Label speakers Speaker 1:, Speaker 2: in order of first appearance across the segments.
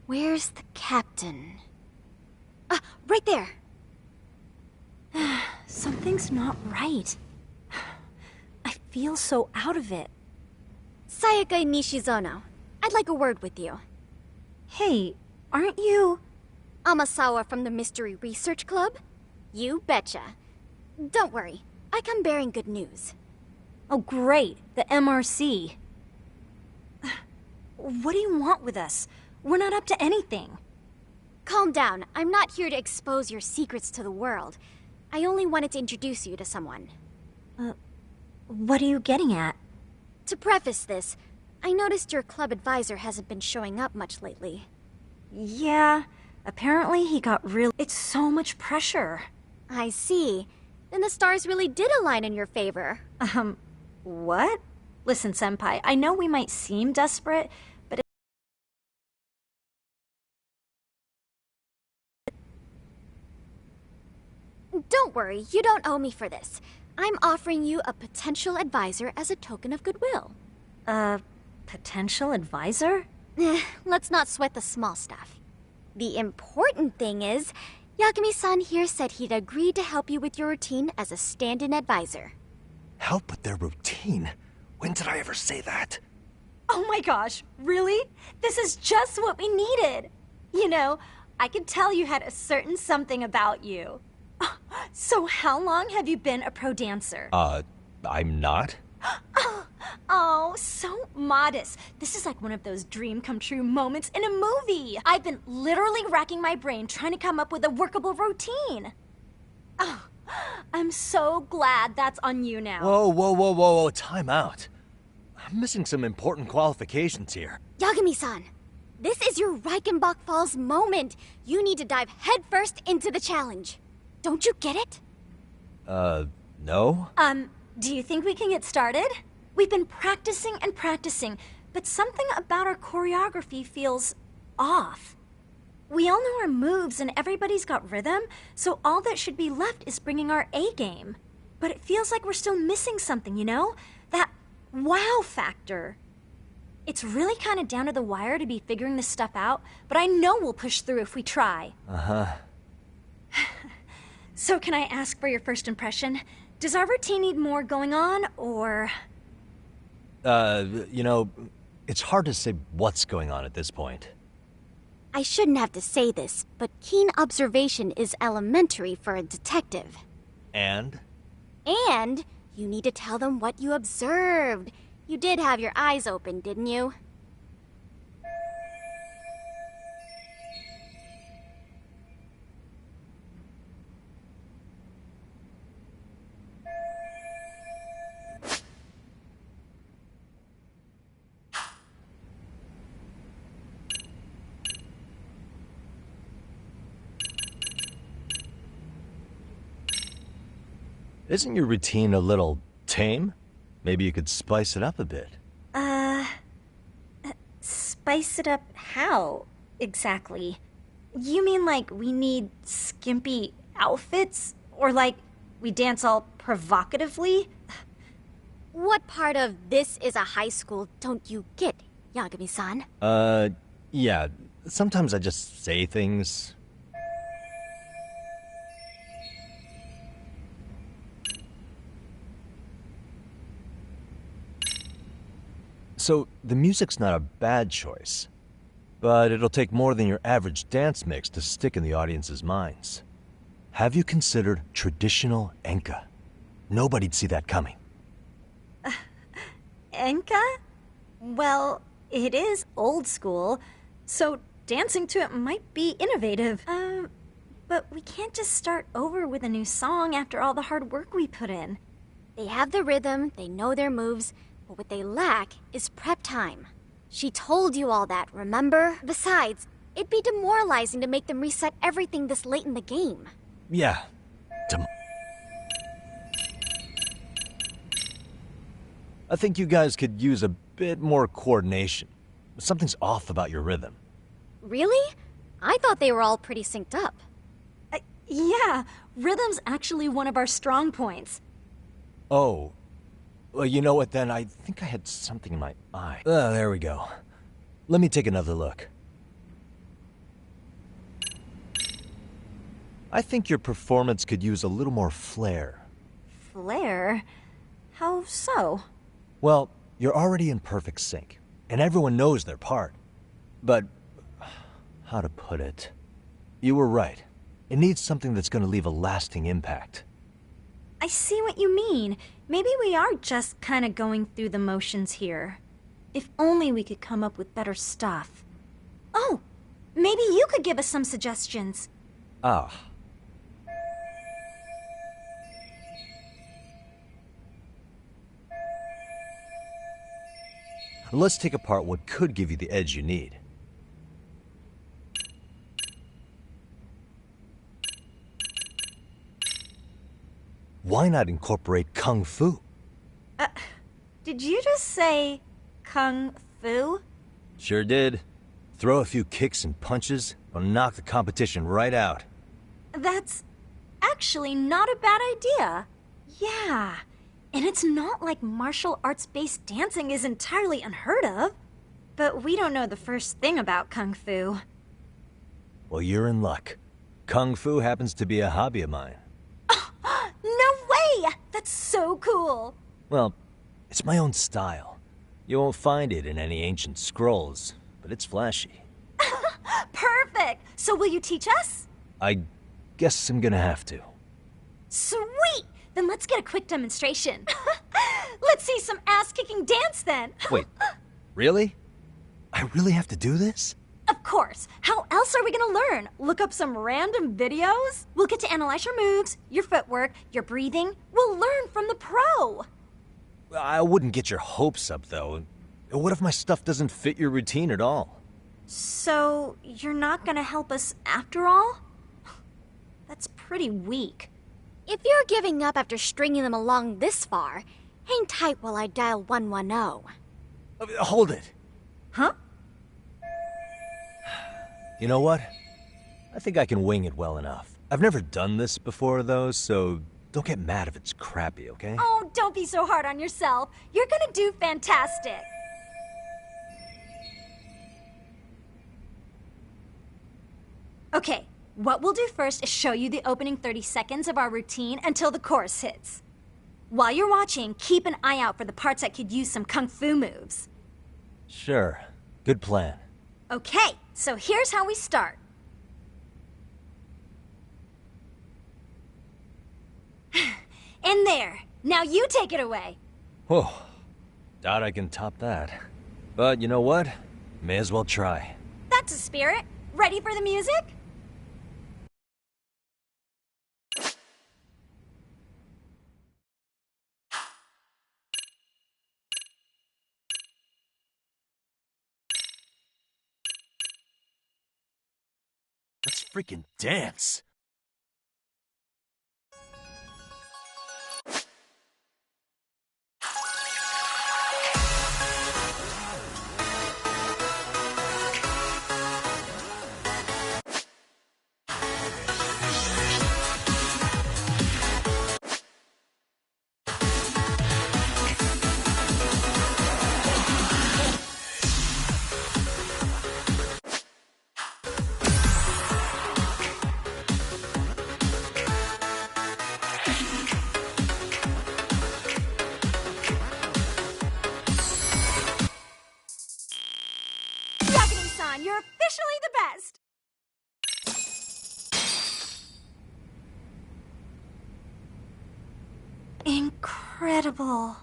Speaker 1: Where's the captain? Ah, right there!
Speaker 2: Something's not right. I feel so out of it.
Speaker 1: Sayaka Nishizono, I'd like a word with you.
Speaker 2: Hey, aren't you...
Speaker 1: Amasawa from the Mystery Research Club? You betcha. Don't worry, I come bearing good news.
Speaker 2: Oh great, the MRC. What do you want with us? We're not up to anything.
Speaker 1: Calm down, I'm not here to expose your secrets to the world. I only wanted to introduce you to someone.
Speaker 2: What are you getting at?
Speaker 1: To preface this, I noticed your club advisor hasn't been showing up much lately.
Speaker 2: Yeah, apparently he got real... It's so much pressure.
Speaker 1: I see. Then the stars really did align in your favor.
Speaker 2: What? Listen, Senpai, I know we might seem desperate, but...
Speaker 1: Don't worry, you don't owe me for this. I'm offering you a potential advisor as a token of goodwill.
Speaker 2: Potential advisor?
Speaker 1: Let's not sweat the small stuff. The important thing is, Yagami-san here said he'd agreed to help you with your routine as a stand-in advisor.
Speaker 3: Help with their routine? When did I ever say that?
Speaker 2: Oh my gosh, really? This is just what we needed! You know, I could tell you had a certain something about you. So how long have you been a pro dancer?
Speaker 3: I'm not?
Speaker 2: Oh, so modest. This is like one of those dream come true moments in a movie. I've been literally racking my brain trying to come up with a workable routine. Oh, I'm so glad that's on you now.
Speaker 3: Whoa, time out. I'm missing some important qualifications here.
Speaker 1: Yagami-san, this is your Reichenbach Falls moment. You need to dive headfirst into the challenge. Don't you get it?
Speaker 3: No?
Speaker 2: Do you think we can get started? We've been practicing and practicing, but something about our choreography feels off. We all know our moves and everybody's got rhythm, so all that should be left is bringing our A game. But it feels like we're still missing something, you know? That wow factor. It's really kind of down to the wire to be figuring this stuff out, but I know we'll push through if we try.
Speaker 3: Uh-huh.
Speaker 2: So can I ask for your first impression? Does our routine need more going on, or...?
Speaker 3: You know, it's hard to say what's going on at this point.
Speaker 1: I shouldn't have to say this, but keen observation is elementary for a detective.
Speaker 3: And?
Speaker 1: And you need to tell them what you observed. You did have your eyes open, didn't you?
Speaker 3: Isn't your routine a little tame? Maybe you could spice it up a bit.
Speaker 2: Spice it up how, exactly? You mean like we need skimpy outfits? Or like we dance all provocatively?
Speaker 1: What part of this is a high school don't you get, Yagami-san?
Speaker 3: Yeah. Sometimes I just say things. So, the music's not a bad choice. But it'll take more than your average dance mix to stick in the audience's minds. Have you considered traditional enka? Nobody'd see that coming.
Speaker 2: Enka? Well, it is old school, so dancing to it might be innovative. But we can't just start over with a new song after all the hard work we put in.
Speaker 1: They have the rhythm, they know their moves, but what they lack is prep time. She told you all that, remember? Besides, it'd be demoralizing to make them reset everything this late in the game.
Speaker 3: Yeah. I think you guys could use a bit more coordination. Something's off about your rhythm.
Speaker 1: Really? I thought they were all pretty synced up.
Speaker 2: Yeah, rhythm's actually one of our strong points.
Speaker 3: Oh. Well, you know what then? I think I had something in my eye. There we go. Let me take another look. I think your performance could use a little more flair.
Speaker 2: Flair? How so?
Speaker 3: Well, you're already in perfect sync, and everyone knows their part. But, how to put it? You were right. It needs something that's going to leave a lasting impact.
Speaker 2: I see what you mean. Maybe we are just kind of going through the motions here. If only we could come up with better stuff. Oh, maybe you could give us some suggestions.
Speaker 3: Ah. Let's take apart what could give you the edge you need. Why not incorporate Kung Fu?
Speaker 2: Did you just say Kung Fu?
Speaker 3: Sure did. Throw a few kicks and punches, will knock the competition right out.
Speaker 2: That's actually not a bad idea. Yeah, and it's not like martial arts-based dancing is entirely unheard of. But we don't know the first thing about Kung Fu.
Speaker 3: Well, you're in luck. Kung Fu happens to be a hobby of mine.
Speaker 2: No way! That's so cool!
Speaker 3: Well, it's my own style. You won't find it in any ancient scrolls, but it's flashy.
Speaker 2: Perfect! So will you teach us?
Speaker 3: I guess I'm gonna have to.
Speaker 2: Sweet! Then let's get a quick demonstration. Let's see some ass-kicking dance then!
Speaker 3: Wait, really? I really have to do this?
Speaker 2: Of course. How else are we gonna learn? Look up some random videos? We'll get to analyze your moves, your footwork, your breathing. We'll learn from the pro.
Speaker 3: I wouldn't get your hopes up, though. What if my stuff doesn't fit your routine at all?
Speaker 2: So, you're not gonna help us after all? That's pretty weak.
Speaker 1: If you're giving up after stringing them along this far, hang tight while I dial 110.
Speaker 3: Hold it.
Speaker 2: Huh?
Speaker 3: You know what? I think I can wing it well enough. I've never done this before, though, so don't get mad if it's crappy, okay?
Speaker 2: Oh, don't be so hard on yourself. You're gonna do fantastic. Okay, what we'll do first is show you the opening 30 seconds of our routine until the chorus hits. While you're watching, keep an eye out for the parts that could use some kung fu moves.
Speaker 3: Sure. Good plan.
Speaker 2: Okay, so here's how we start. In there. Now you take it away.
Speaker 3: Whew. Doubt I can top that. But you know what? May as well try.
Speaker 2: That's a spirit. Ready for the music?
Speaker 3: Let's freaking dance.
Speaker 2: Yagami-san, you're officially the best! Incredible.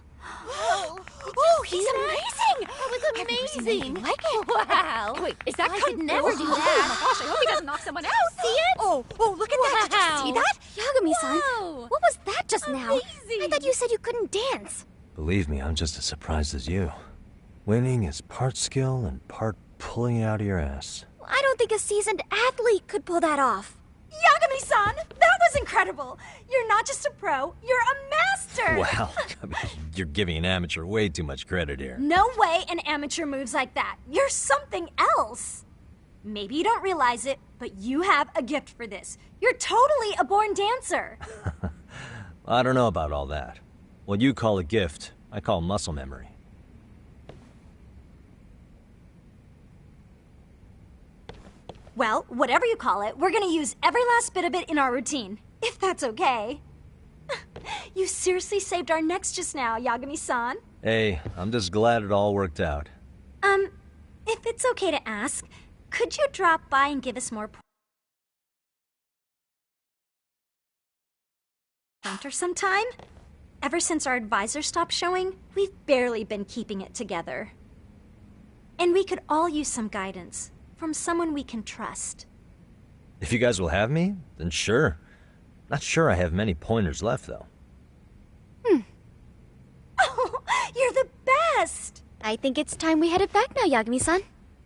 Speaker 1: Oh, he's amazing! That was amazing! Like it?
Speaker 4: Wow! Wait, is that
Speaker 1: I
Speaker 4: could
Speaker 1: could
Speaker 4: never
Speaker 1: never
Speaker 4: do
Speaker 1: do
Speaker 4: that. Oh my gosh, I hope he doesn't knock someone out. See it?
Speaker 2: Oh, look at that! Did you see that?
Speaker 1: Yagami-san,
Speaker 4: Wow.
Speaker 1: what was that just now?
Speaker 4: Amazing.
Speaker 1: I thought you said you couldn't dance.
Speaker 3: Believe me, I'm just as surprised as you. Winning is part skill and part pulling it out of your ass.
Speaker 1: I don't think a seasoned athlete could pull that off.
Speaker 2: Yagami-san, that was incredible! You're not just a pro, you're a master!
Speaker 3: Wow, I mean, you're giving an amateur way too much credit here.
Speaker 2: No way an amateur moves like that. You're something else. Maybe you don't realize it, but you have a gift for this. You're totally a born dancer.
Speaker 3: I don't know about all that. What you call a gift, I call muscle memory.
Speaker 2: Well, whatever you call it, we're gonna use every last bit of it in our routine. If that's okay. You seriously saved our necks just now, Yagami-san.
Speaker 3: Hey, I'm just glad it all worked out.
Speaker 2: If it's okay to ask, could you drop by and give us more pointer sometime? Ever since our advisor stopped showing, we've barely been keeping it together. And we could all use some guidance from someone we can trust.
Speaker 3: If you guys will have me, then sure. Not sure I have many pointers left, though.
Speaker 2: Oh, you're the best!
Speaker 1: I think it's time we headed back now, Yagami-san.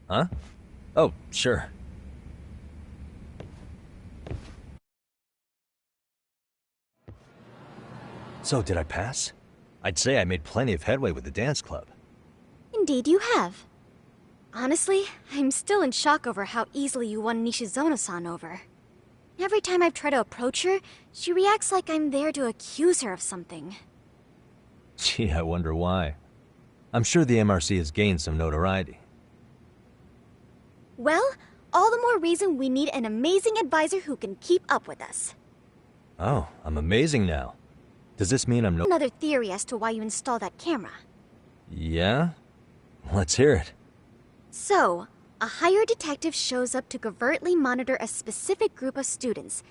Speaker 3: Huh? Oh, sure. So, did I pass? I'd say I made plenty of headway with the dance club.
Speaker 1: Indeed you have. Honestly, I'm still in shock over how easily you won Nishizono-san over. Every time I've tried to approach her, she reacts like I'm there to accuse her of something.
Speaker 3: Gee, I wonder why. I'm sure the MRC has gained some notoriety.
Speaker 1: Well, all the more reason we need an amazing advisor who can keep up with us.
Speaker 3: Oh, I'm amazing now. Does this mean I'm no—
Speaker 1: Another theory as to why you installed that camera.
Speaker 3: Yeah? Let's hear it.
Speaker 1: So, a hired detective shows up to covertly monitor a specific group of students.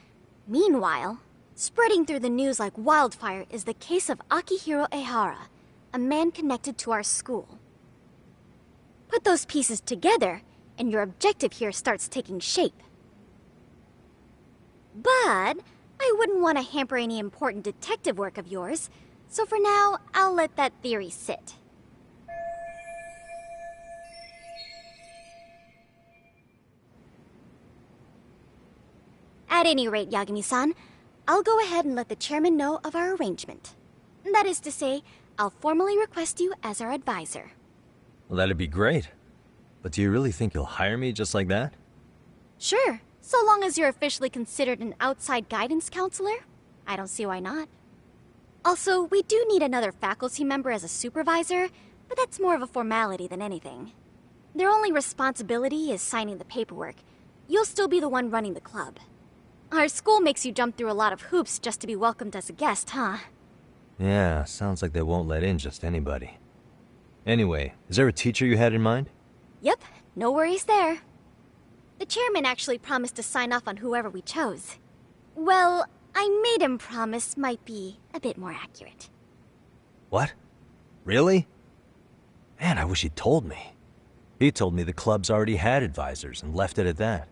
Speaker 1: Meanwhile, spreading through the news like wildfire is the case of Akihiro Ehara, a man connected to our school. Put those pieces together, and your objective here starts taking shape. But I wouldn't want to hamper any important detective work of yours, so for now, I'll let that theory sit. At any rate, Yagami-san, I'll go ahead and let the chairman know of our arrangement. That is to say, I'll formally request you as our advisor.
Speaker 3: Well, that'd be great. But do you really think you'll hire me just like that?
Speaker 1: Sure, so long as you're officially considered an outside guidance counselor. I don't see why not. Also, we do need another faculty member as a supervisor, but that's more of a formality than anything. Their only responsibility is signing the paperwork. You'll still be the one running the club. Our school makes you jump through a lot of hoops just to be welcomed as a guest, huh?
Speaker 3: Yeah, sounds like they won't let in just anybody. Anyway, is there a teacher you had in mind?
Speaker 1: Yep, no worries there. The chairman actually promised to sign off on whoever we chose. Well, I made him promise might be a bit more accurate.
Speaker 3: What? Really? Man, I wish he'd told me. He told me the club's already had advisors and left it at that.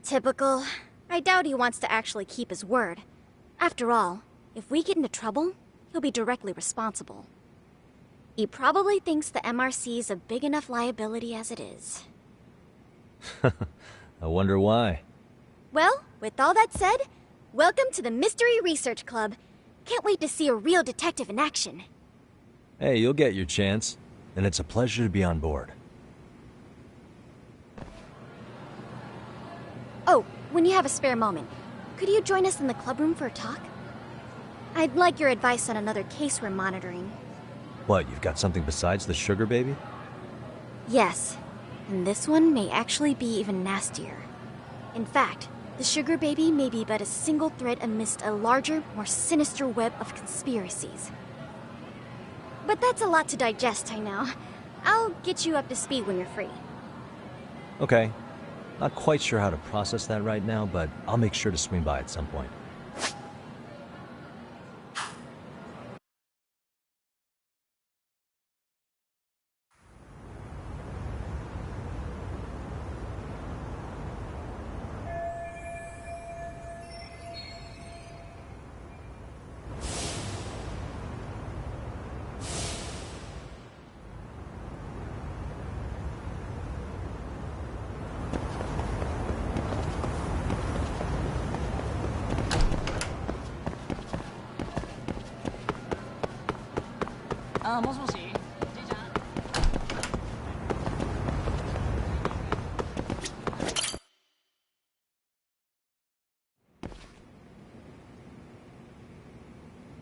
Speaker 1: Typical. I doubt he wants to actually keep his word. After all, if we get into trouble, he'll be directly responsible. He probably thinks the MRC is a big enough liability as it is.
Speaker 3: I wonder why.
Speaker 1: Well, with all that said, welcome to the Mystery Research Club. Can't wait to see a real detective in action.
Speaker 3: Hey, you'll get your chance, and it's a pleasure to be on board.
Speaker 1: Oh, when you have a spare moment, could you join us in the club room for a talk? I'd like your advice on another case we're monitoring.
Speaker 3: What, you've got something besides the sugar baby?
Speaker 1: Yes, and this one may actually be even nastier. In fact, the sugar baby may be but a single thread amidst a larger, more sinister web of conspiracies. But that's a lot to digest, I know. I'll get you up to speed when you're free.
Speaker 3: Okay. Not quite sure how to process that right now, but I'll make sure to swing by at some point.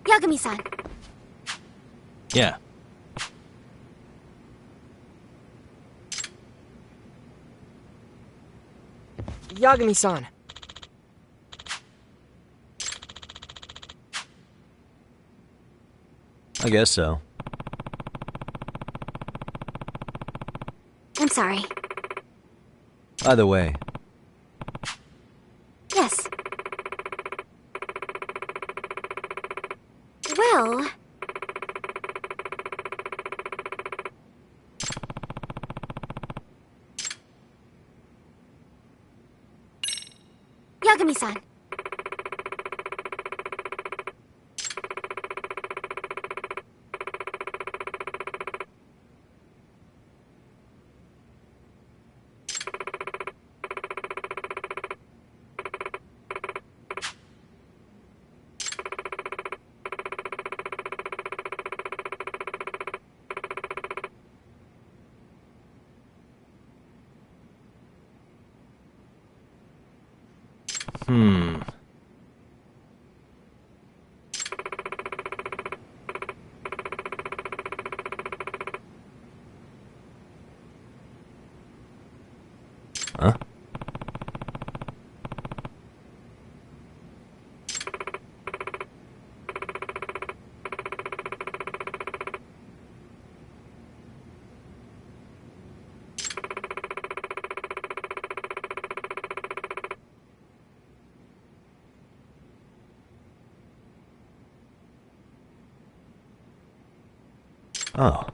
Speaker 1: Yagami-san.
Speaker 3: Yeah.
Speaker 5: Yagami-san.
Speaker 3: I guess so.
Speaker 1: I'm sorry.
Speaker 3: By the way,
Speaker 1: Yes. Well... Yagami-san.
Speaker 3: Hmm. Huh? Oh.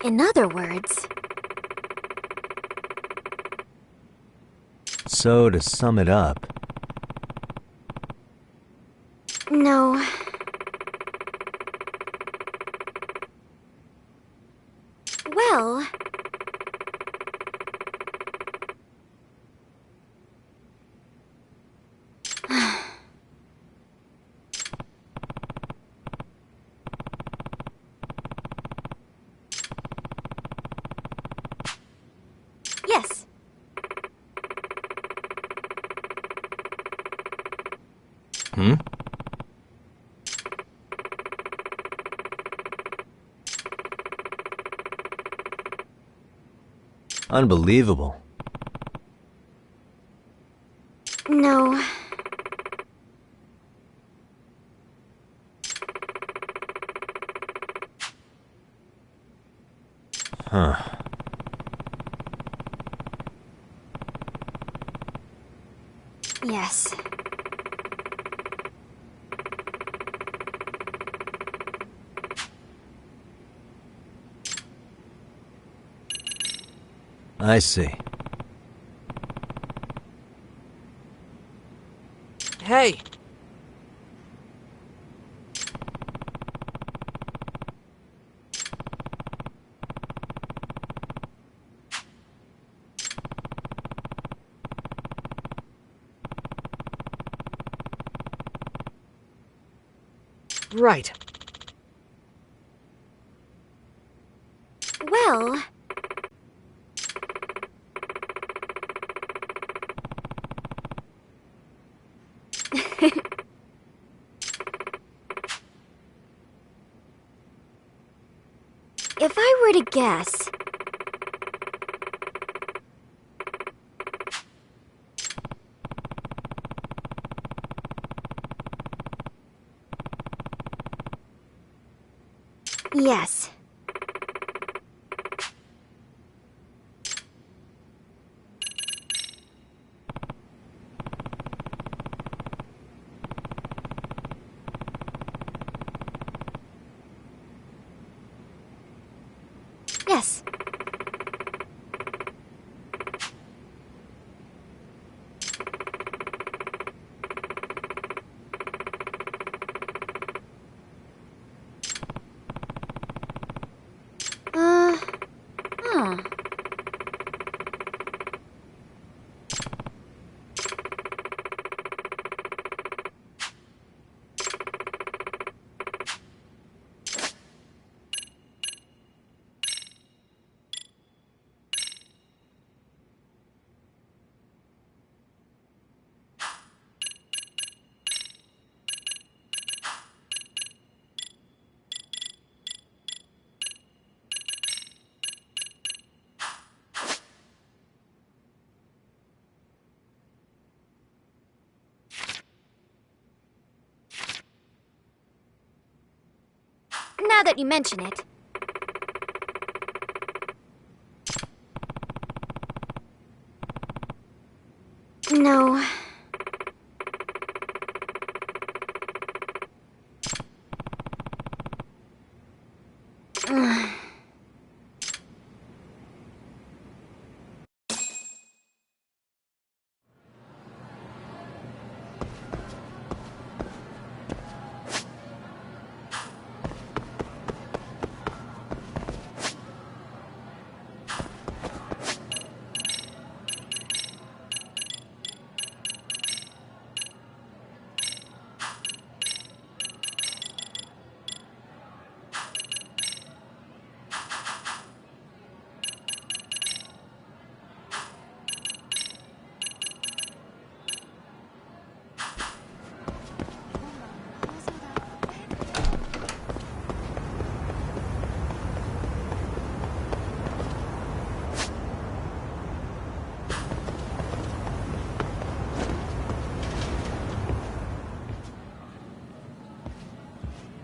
Speaker 1: In other words...
Speaker 3: So, to sum it up,
Speaker 1: No. Well... Yes.
Speaker 3: hmm? Unbelievable.
Speaker 1: No.
Speaker 3: Huh.
Speaker 1: Yes.
Speaker 3: I see.
Speaker 5: Hey! Right.
Speaker 1: Well... If I were to guess... Yes. Yes. Huh. now that you mention it. No.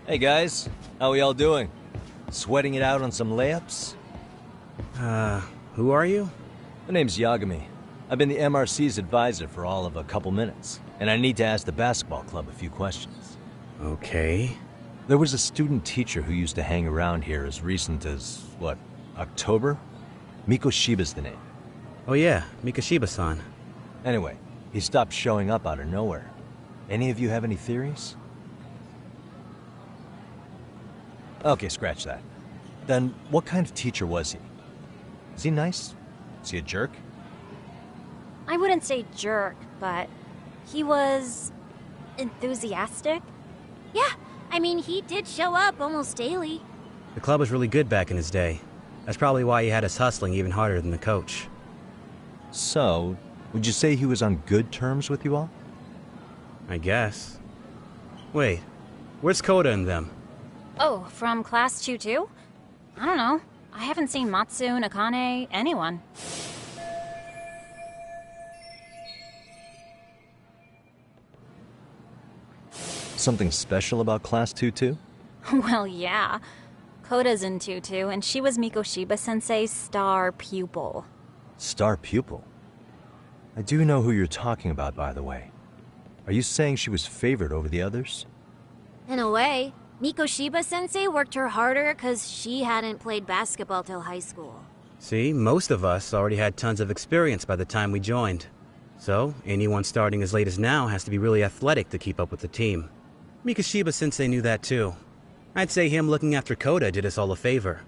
Speaker 3: Hey guys, how we all doing? Sweating it out on some layups?
Speaker 5: Who are you?
Speaker 3: My name's Yagami. I've been the MRC's advisor for all of a couple minutes, and I need to ask the basketball club a few questions.
Speaker 5: Okay.
Speaker 3: There was a student teacher who used to hang around here as recent as, what, October? Mikoshiba's the name.
Speaker 5: Oh yeah, Mikoshiba-san.
Speaker 3: Anyway, he stopped showing up out of nowhere. Any of you have any theories? Okay, scratch that. Then, what kind of teacher was he? Is he nice? Is he a jerk?
Speaker 2: I wouldn't say jerk, but he was enthusiastic.
Speaker 1: Yeah, I mean, he did show up almost daily.
Speaker 5: The club was really good back in his day. That's probably why he had us hustling even harder than the coach.
Speaker 3: So, would you say he was on good terms with you all?
Speaker 5: I guess. Wait, where's Koda and them?
Speaker 2: Oh, from class 2-2? I don't know. I haven't seen Matsu, Nakane, anyone.
Speaker 3: Something special about Class 2-2?
Speaker 2: Well, yeah. Koda's in 2-2, and she was Mikoshiba-sensei's star pupil.
Speaker 3: Star pupil? I do know who you're talking about, by the way. Are you saying she was favored over the others?
Speaker 1: In a way, Mikoshiba-sensei worked her harder because she hadn't played basketball till high school.
Speaker 5: See, most of us already had tons of experience by the time we joined. So, anyone starting as late as now has to be really athletic to keep up with the team. Mikoshiba-sensei knew that too. I'd say him looking after Koda did us all a favor.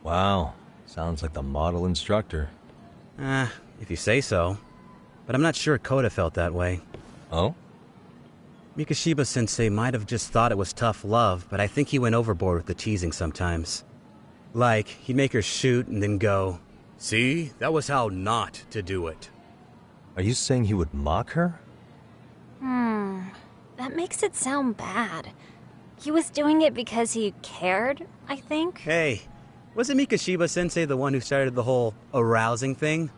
Speaker 3: Wow, sounds like the model instructor.
Speaker 5: If you say so. But I'm not sure Koda felt that way.
Speaker 3: Oh?
Speaker 5: Mikoshiba-sensei might have just thought it was tough love, but I think he went overboard with the teasing sometimes. Like, he'd make her shoot and then go, "See, that was how not to do it."
Speaker 3: Are you saying he would mock her?
Speaker 2: That makes it sound bad. He was doing it because he cared, I think.
Speaker 5: Hey, wasn't Mikoshiba-sensei the one who started the whole arousing thing?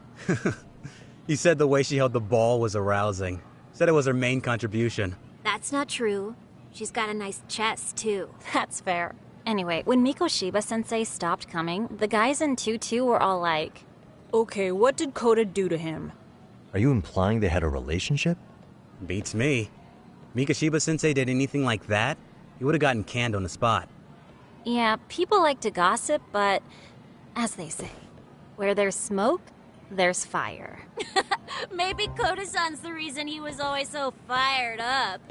Speaker 5: He said the way she held the ball was arousing. Said it was her main contribution.
Speaker 1: That's not true. She's got a nice chest, too.
Speaker 2: That's fair. Anyway, when Mikoshiba-sensei stopped coming, the guys in 2-2 were all like,
Speaker 6: Okay, what did Koda do to him?
Speaker 3: Are you implying they had a relationship?
Speaker 5: Beats me. Mikoshiba-sensei did anything like that, he would have gotten canned on the spot.
Speaker 2: yeah, people like to gossip, but as they say, where there's smoke, there's fire.
Speaker 1: Maybe Koda-san's the reason he was always so fired up.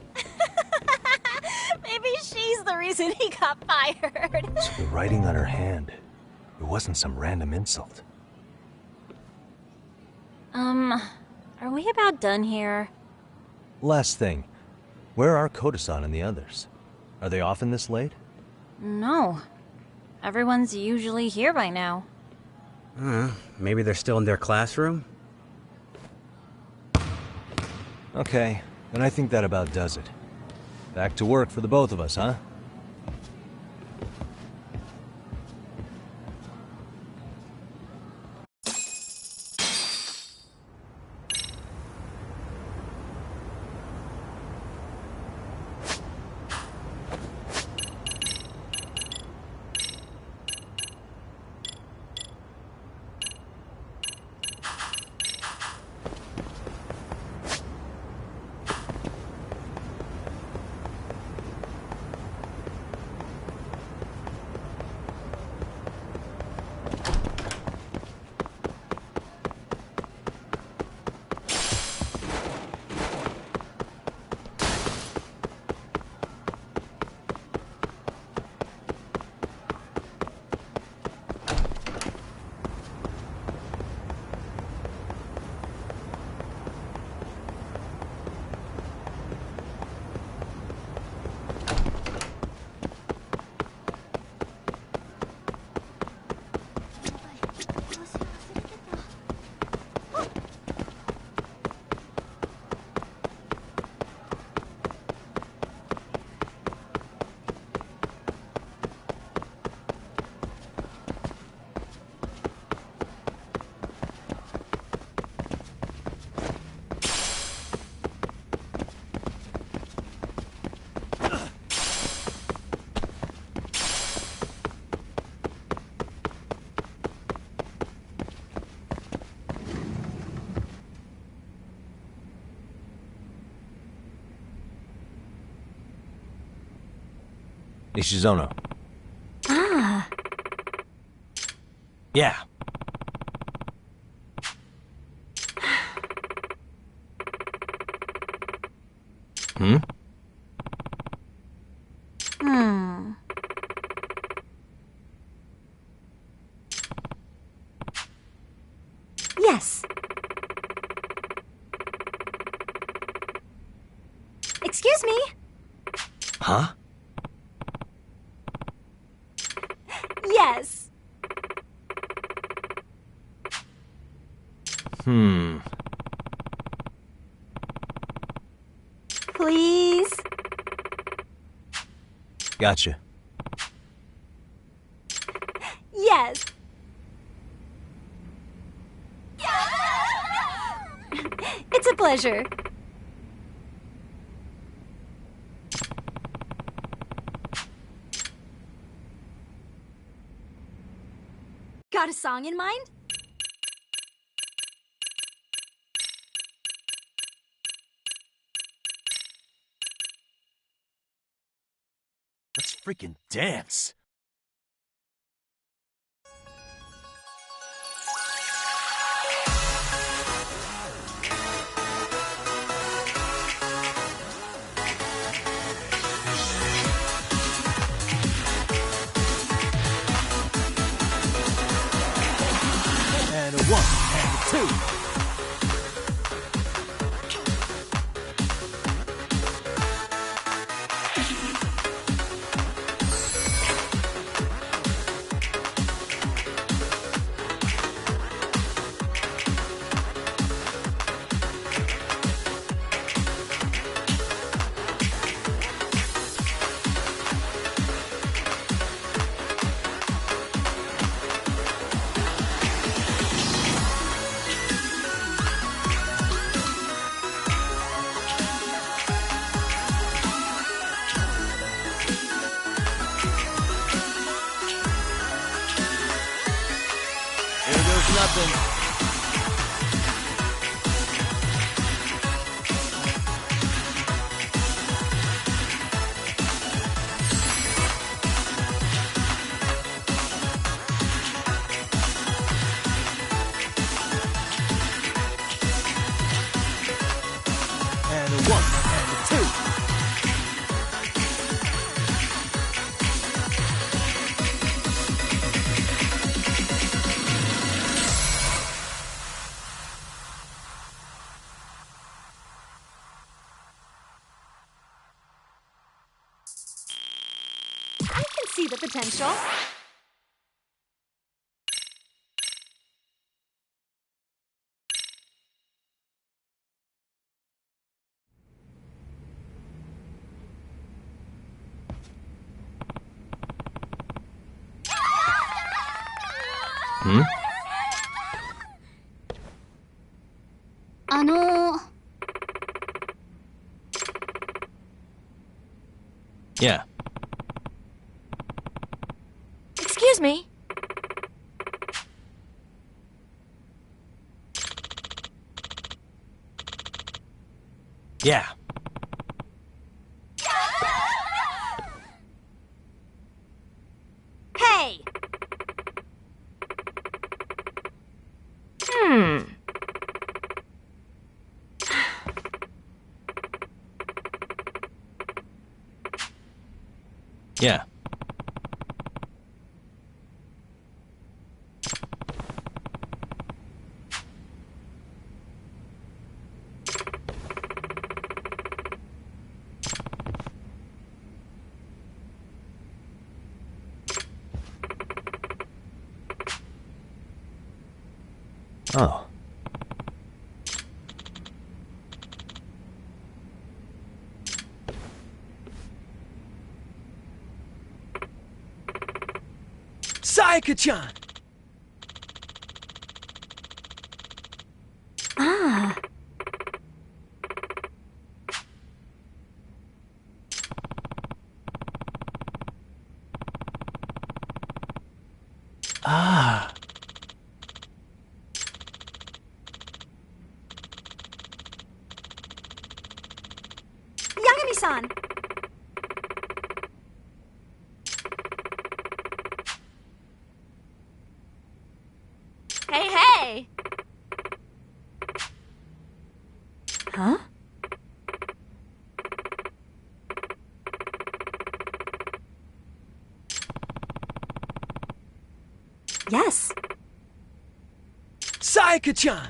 Speaker 2: Maybe she's the reason he got fired.
Speaker 3: So the writing on her hand, it wasn't some random insult.
Speaker 2: Are we about done here?
Speaker 3: Last thing, where are Koda-san and the others? Are they often this late?
Speaker 2: No. Everyone's usually here by now.
Speaker 5: Maybe they're still in their classroom?
Speaker 3: Okay, then I think that about does it. Back to work for the both of us, huh? Nishizono.
Speaker 2: Ah.
Speaker 3: Yeah. Hmm?
Speaker 2: Hmm. Yes. Excuse me.
Speaker 3: Huh?
Speaker 2: Yes.
Speaker 3: Hmm.
Speaker 2: Please.
Speaker 3: Gotcha.
Speaker 2: Yes. It's a pleasure. Got a song in mind?
Speaker 3: Let's freaking dance. And a 1 and a 2. Here goes nothing. And a 1 and a 2.
Speaker 2: I can see the potential.
Speaker 3: Hmm?
Speaker 1: あのー、
Speaker 3: Yeah.
Speaker 2: Excuse me.
Speaker 3: Yeah.
Speaker 2: Hey.
Speaker 3: Yeah. Oh. Sayaka-chan!
Speaker 2: Ah.
Speaker 3: Ah.
Speaker 2: Yagami-san. Yes.
Speaker 7: Sayaka-chan!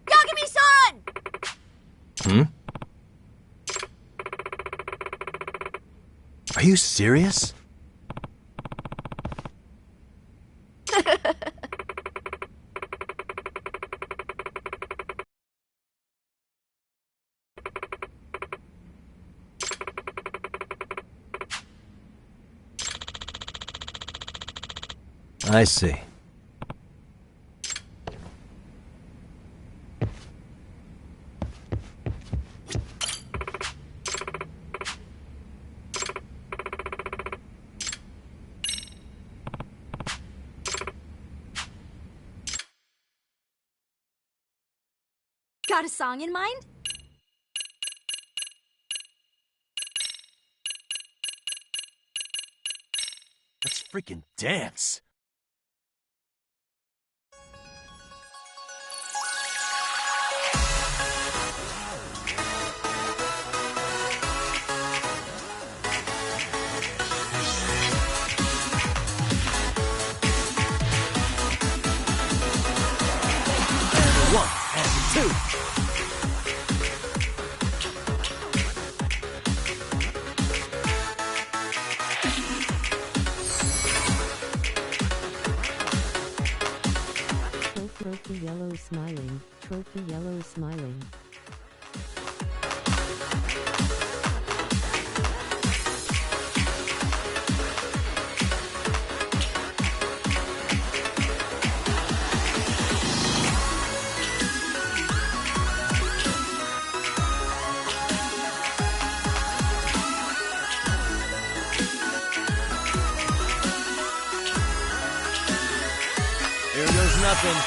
Speaker 1: Yagami-san!
Speaker 3: Hmm? Are you serious? I see.
Speaker 2: Got a song in mind?
Speaker 3: Let's freaking dance.
Speaker 7: One and two.
Speaker 8: Trophy yellow smiling, trophy yellow smiling.
Speaker 3: Here goes nothing.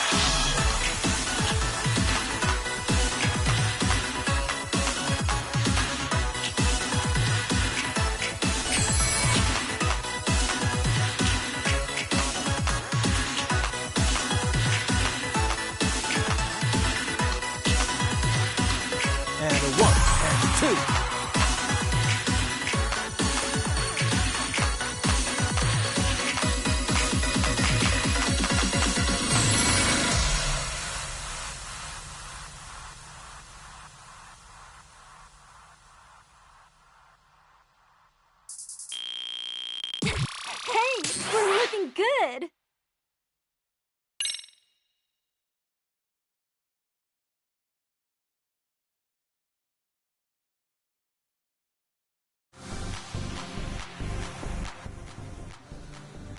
Speaker 7: And a one and two.
Speaker 2: Hey, we're looking good.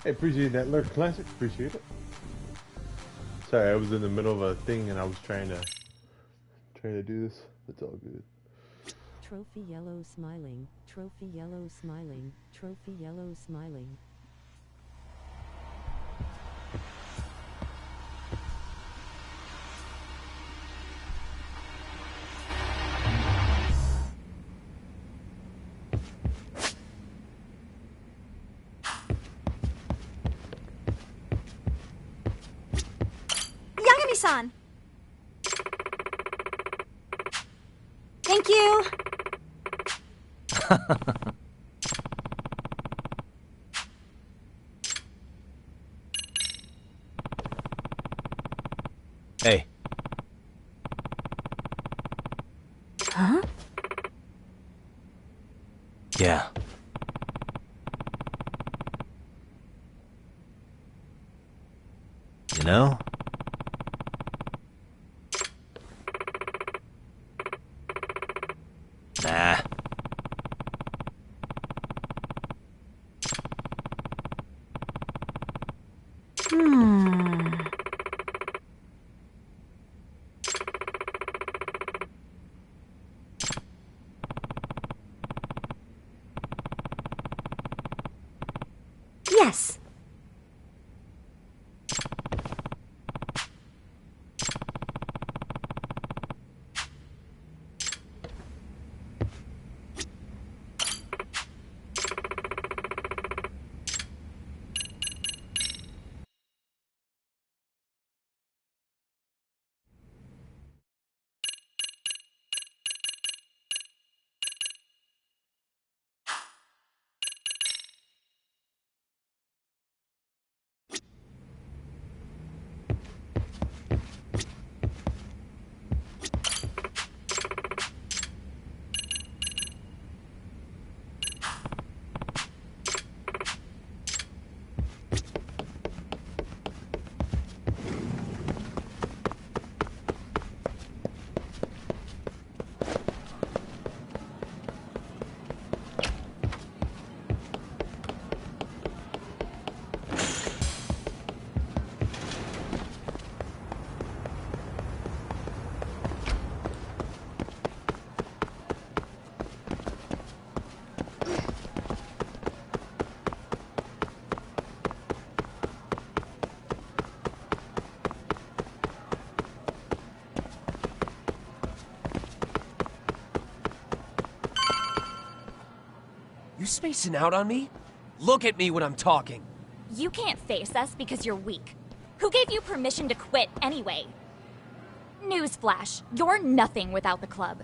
Speaker 9: Hey, appreciate that Lurk Classic. Appreciate it. Sorry, I was in the middle of a thing and I was trying to do this. It's all good.
Speaker 8: Trophy yellow smiling, trophy yellow smiling, trophy yellow smiling.
Speaker 2: Yagami-san. Thank you.
Speaker 3: Hey.
Speaker 2: Huh?
Speaker 3: Yeah. You know? Nah.
Speaker 2: Yes.
Speaker 10: spacing out on me? Look at me when I'm talking.
Speaker 4: You can't face us because you're weak. Who gave you permission to quit anyway? Newsflash, you're nothing without the club.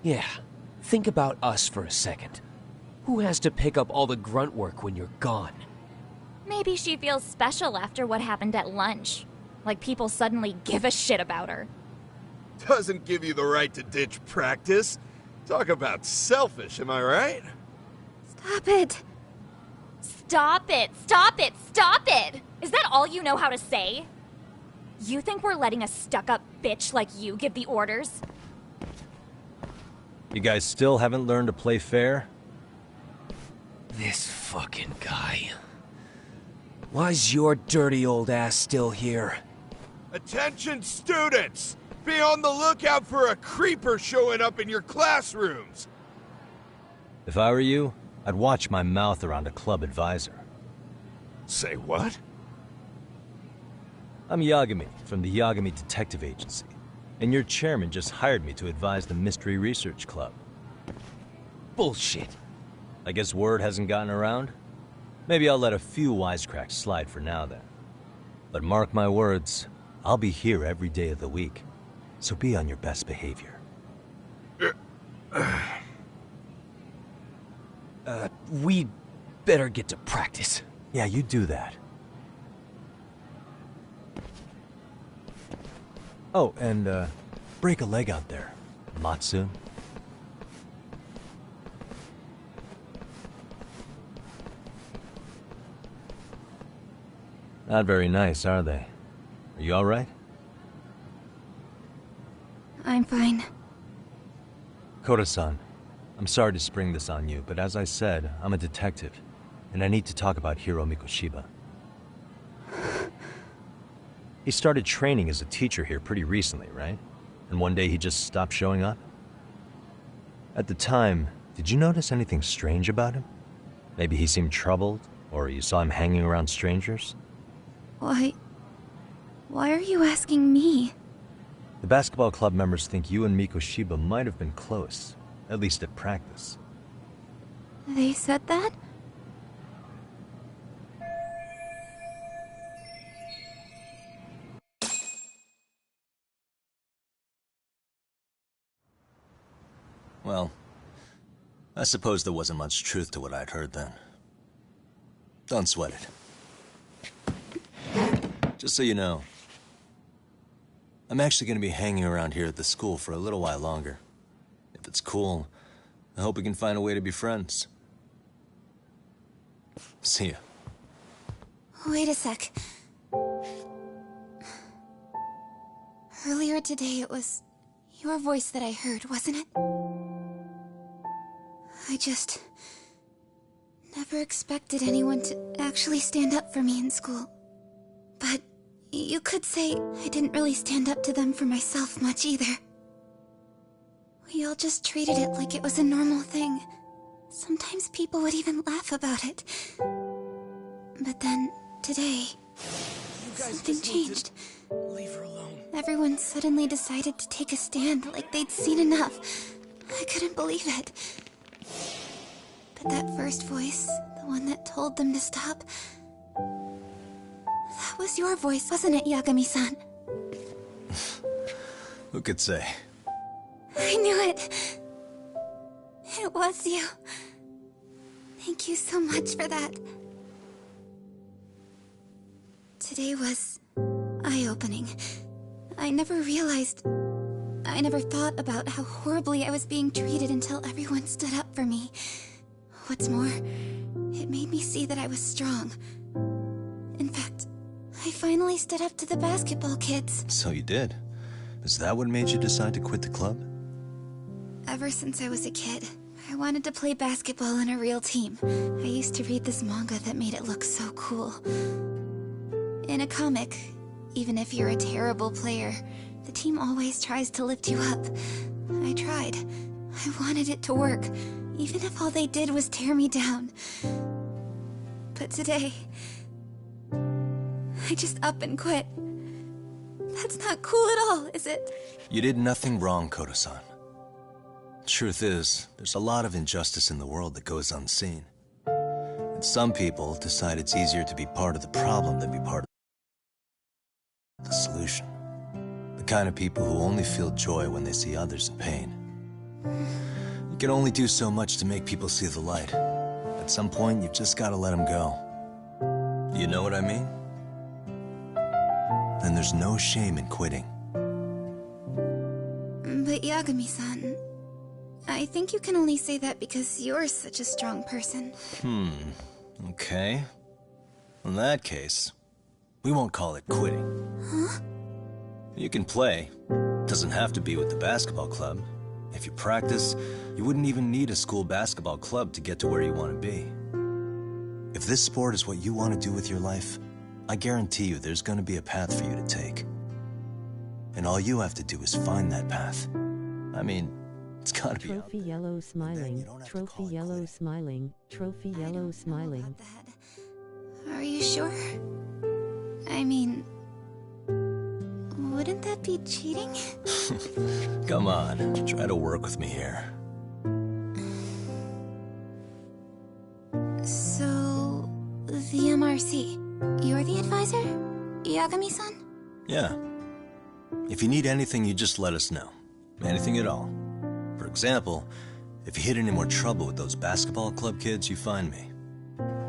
Speaker 10: Yeah, think about us for a second. Who has to pick up all the grunt work when you're gone?
Speaker 4: Maybe she feels special after what happened at lunch. Like people suddenly give a shit about her.
Speaker 11: Doesn't give you the right to ditch practice. Talk about selfish, am I right?
Speaker 1: Stop it.
Speaker 4: Stop it! Stop it! Stop it! Is that all you know how to say? You think we're letting a stuck-up bitch like you give the orders?
Speaker 3: You guys still haven't learned to play fair?
Speaker 10: This fucking guy. Why's your dirty old ass still here?
Speaker 11: Attention students! Be on the lookout for a creeper showing up in your classrooms!
Speaker 3: If I were you, I'd watch my mouth around a club advisor.
Speaker 11: Say what?
Speaker 3: I'm Yagami from the Yagami Detective Agency, and your chairman just hired me to advise the Mystery Research Club.
Speaker 10: Bullshit.
Speaker 3: I guess word hasn't gotten around? Maybe I'll let a few wisecracks slide for now then. But mark my words, I'll be here every day of the week, so be on your best behavior.
Speaker 10: We better get to practice.
Speaker 3: Yeah, you do that. Oh, and, break a leg out there, Matsu. Not very nice, are they? Are you alright?
Speaker 1: I'm fine.
Speaker 3: Koda-san, I'm sorry to spring this on you, but as I said, I'm a detective, and I need to talk about Hiro Mikoshiba. He started training as a teacher here pretty recently, right? And one day he just stopped showing up? At the time, did you notice anything strange about him? Maybe he seemed troubled, or you saw him hanging around strangers?
Speaker 1: Why are you asking me?
Speaker 3: The basketball club members think you and Mikoshiba might have been close, at least at practice.
Speaker 1: They said that?
Speaker 3: Well, I suppose there wasn't much truth to what I'd heard then. Don't sweat it. Just so you know, I'm actually going to be hanging around here at the school for a little while longer. If it's cool, I hope we can find a way to be friends. See ya.
Speaker 1: Wait a sec. Earlier today, it was your voice that I heard, wasn't it? I just never expected anyone to actually stand up for me in school. But you could say I didn't really stand up to them for myself much either. We all just treated it like it was a normal thing. Sometimes people would even laugh about it. But then, today, something changed.
Speaker 10: Leave her alone.
Speaker 1: Everyone suddenly decided to take a stand like they'd seen enough. I couldn't believe it. But that first voice, the one that told them to stop, that was your voice, wasn't it, Yagami-san?
Speaker 3: Who could say?
Speaker 1: I knew it. It was you. Thank you so much for that. Today was eye-opening. I never thought about how horribly I was being treated until everyone stood up for me. What's more, it made me see that I was strong. In fact, I finally stood up to the basketball kids.
Speaker 3: So you did. Is that what made you decide to quit the club?
Speaker 1: Ever since I was a kid, I wanted to play basketball in a real team. I used to read this manga that made it look so cool. In a comic, even if you're a terrible player, the team always tries to lift you up. I tried. I wanted it to work, even if all they did was tear me down. But today, I just up and quit. That's not cool at all, is it?
Speaker 3: You did nothing wrong, Koda-san. Truth is, there's a lot of injustice in the world that goes unseen. And some people decide it's easier to be part of the problem than be part of the solution. The kind of people who only feel joy when they see others in pain. You can only do so much to make people see the light. At some point, you've just got to let them go. You know what I mean? Then there's no shame in quitting.
Speaker 12: But Yagami-san, I think you can only say that because you're such a strong person.
Speaker 3: Okay. In that case, we won't call it quitting.
Speaker 12: Huh?
Speaker 3: You can play. Doesn't have to be with the basketball club. If you practice, you wouldn't even need a school basketball club to get to where you want to be. If this sport is what you want to do with your life, I guarantee you there's going to be a path for you to take. And all you have to do is find that path. I mean, it's gotta be
Speaker 8: Trophy Yellow smiling, Trophy Yellow smiling, Trophy Yellow smiling.
Speaker 12: Are you sure? I mean, wouldn't that be cheating?
Speaker 3: Come on, try to work with me here.
Speaker 12: So, the MRC, you're the advisor? Yagami-san?
Speaker 3: Yeah. If you need anything, you just let us know. Anything at all. For example, if you hit any more trouble with those basketball club kids, you find me.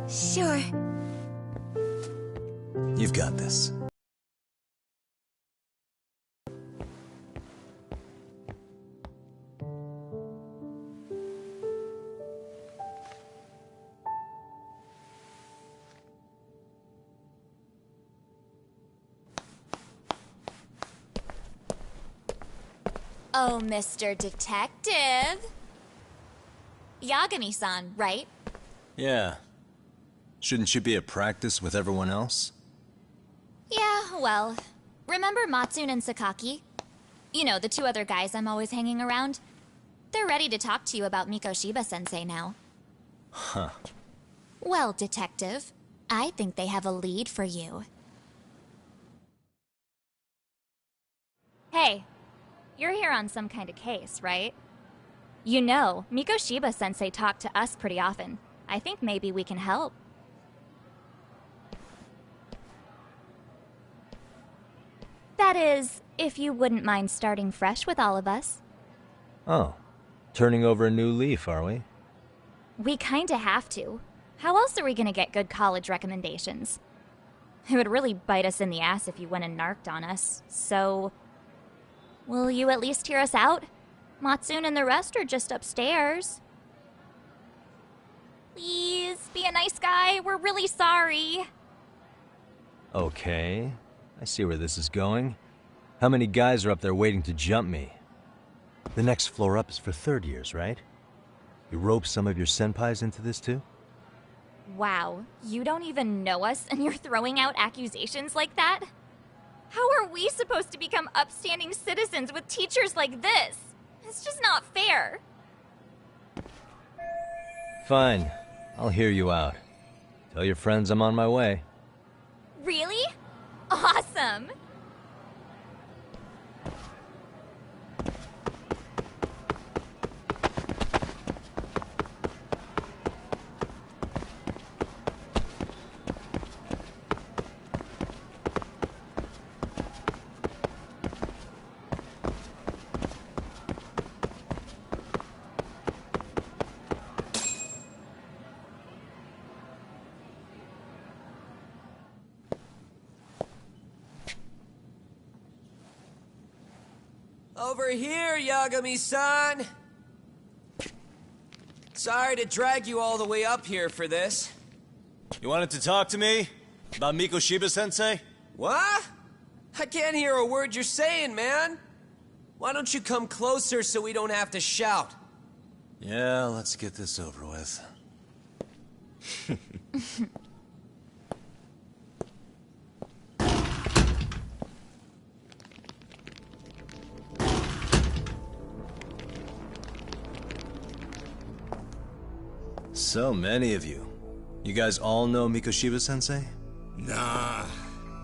Speaker 12: Sure.
Speaker 3: You've got this.
Speaker 4: Oh, Mr. Detective. Yagami-san, right?
Speaker 3: Yeah. Shouldn't you be at practice with everyone else?
Speaker 4: Yeah, well, remember Matsune and Sakaki? You know, the two other guys I'm always hanging around? They're ready to talk to you about Mikoshiba-sensei now.
Speaker 3: Huh.
Speaker 4: Well, Detective, I think they have a lead for you. Hey, you're here on some kind of case, right? You know, Mikoshiba-sensei talked to us pretty often. I think maybe we can help. That is, if you wouldn't mind starting fresh with all of us.
Speaker 3: Oh. Turning over a new leaf, are we?
Speaker 4: We kinda have to. How else are we gonna get good college recommendations? It would really bite us in the ass if you went and narked on us, so... Will you at least hear us out? Matsune and the rest are just upstairs. Please, be a nice guy. We're really sorry.
Speaker 3: Okay. I see where this is going. How many guys are up there waiting to jump me? The next floor up is for third years, right? You rope some of your senpais into this too?
Speaker 4: Wow, you don't even know us and you're throwing out accusations like that? How are we supposed to become upstanding citizens with teachers like this? It's just not fair.
Speaker 3: Fine. I'll hear you out. Tell your friends I'm on my way.
Speaker 4: Really? Awesome!
Speaker 13: Over here, Yagami-san! Sorry to drag you all the way up here for this.
Speaker 3: You wanted to talk to me? About Mikoshiba-sensei?
Speaker 13: What? I can't hear a word you're saying, man! Why don't you come closer so we don't have to shout?
Speaker 3: Yeah, let's get this over with. So many of you. You guys all know Mikoshiba-sensei?
Speaker 11: Nah,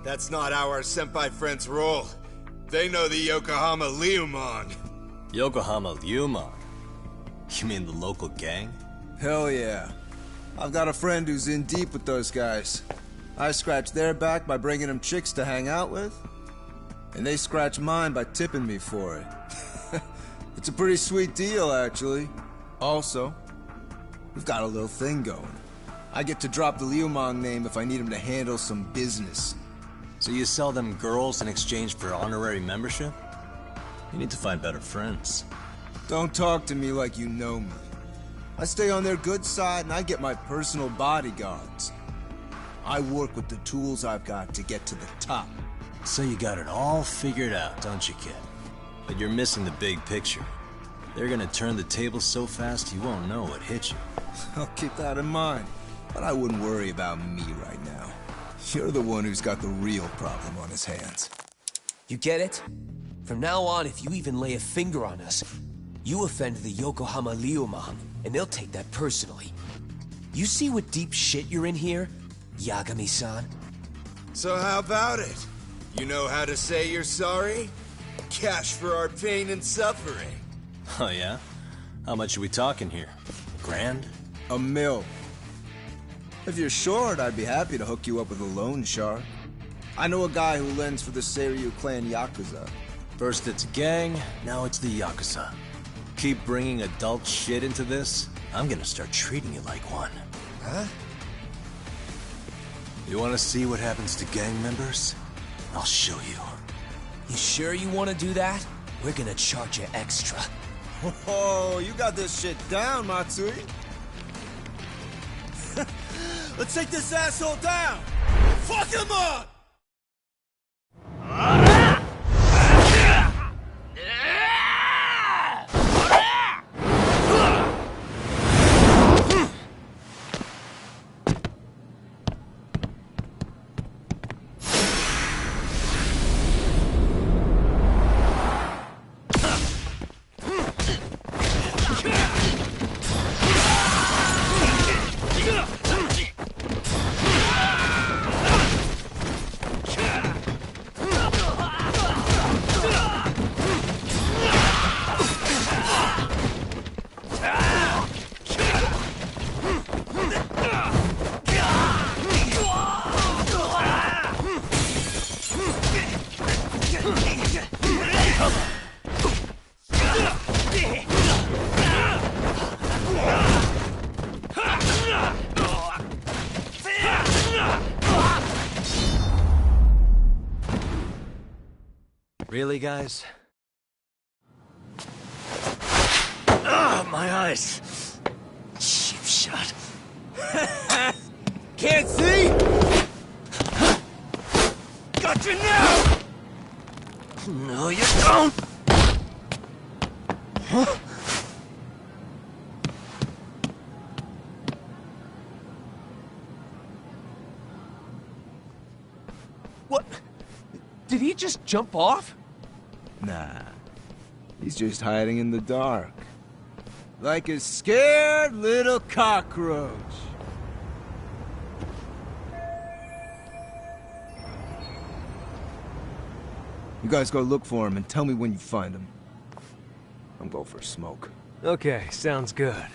Speaker 11: that's not how our senpai friends roll. They know the Yokohama Ryumon.
Speaker 3: Yokohama Ryumon? You mean the local gang?
Speaker 14: Hell yeah. I've got a friend who's in deep with those guys. I scratch their back by bringing them chicks to hang out with, and they scratch mine by tipping me for it. It's a pretty sweet deal, actually. Also, we've got a little thing going. I get to drop the Liumang name if I need him to handle some business.
Speaker 3: So you sell them girls in exchange for honorary membership? You need to find better friends.
Speaker 14: Don't talk to me like you know me. I stay on their good side and I get my personal bodyguards. I work with the tools I've got to get to the top.
Speaker 3: So you got it all figured out, don't you, kid? But you're missing the big picture. They're gonna turn the tables so fast you won't know what hit you.
Speaker 14: I'll keep that in mind. But I wouldn't worry about me right now. You're the one who's got the real problem on his hands.
Speaker 10: You get it? From now on, if you even lay a finger on us, you offend the Yokohama Liumang, and they'll take that personally. You see what deep shit you're in here, Yagami-san?
Speaker 11: So how about it? You know how to say you're sorry? Cash for our pain and suffering.
Speaker 3: Oh yeah? How much are we talking here? Grand?
Speaker 14: $1 million. If you're short, I'd be happy to hook you up with a loan shark. I know a guy who lends for the Seiryu clan Yakuza.
Speaker 3: First it's a gang, now it's the Yakuza. Keep bringing adult shit into this, I'm gonna start treating you like one.
Speaker 14: Huh?
Speaker 3: You wanna see what happens to gang members? I'll show you.
Speaker 10: You sure you want to do that? We're gonna charge you extra.
Speaker 14: Oh, you got this shit down, Matsui. Let's take this asshole down! Fuck him up!
Speaker 3: Really, guys? Ah, my eyes! Cheap shot.
Speaker 14: Can't see? Got you now!
Speaker 3: No, you don't! Huh?
Speaker 10: What? Did he just jump off?
Speaker 14: Nah. He's just hiding in the dark. Like a scared little cockroach. You guys go look for him and tell me when you find him. I'm going for a smoke.
Speaker 7: Okay, sounds good.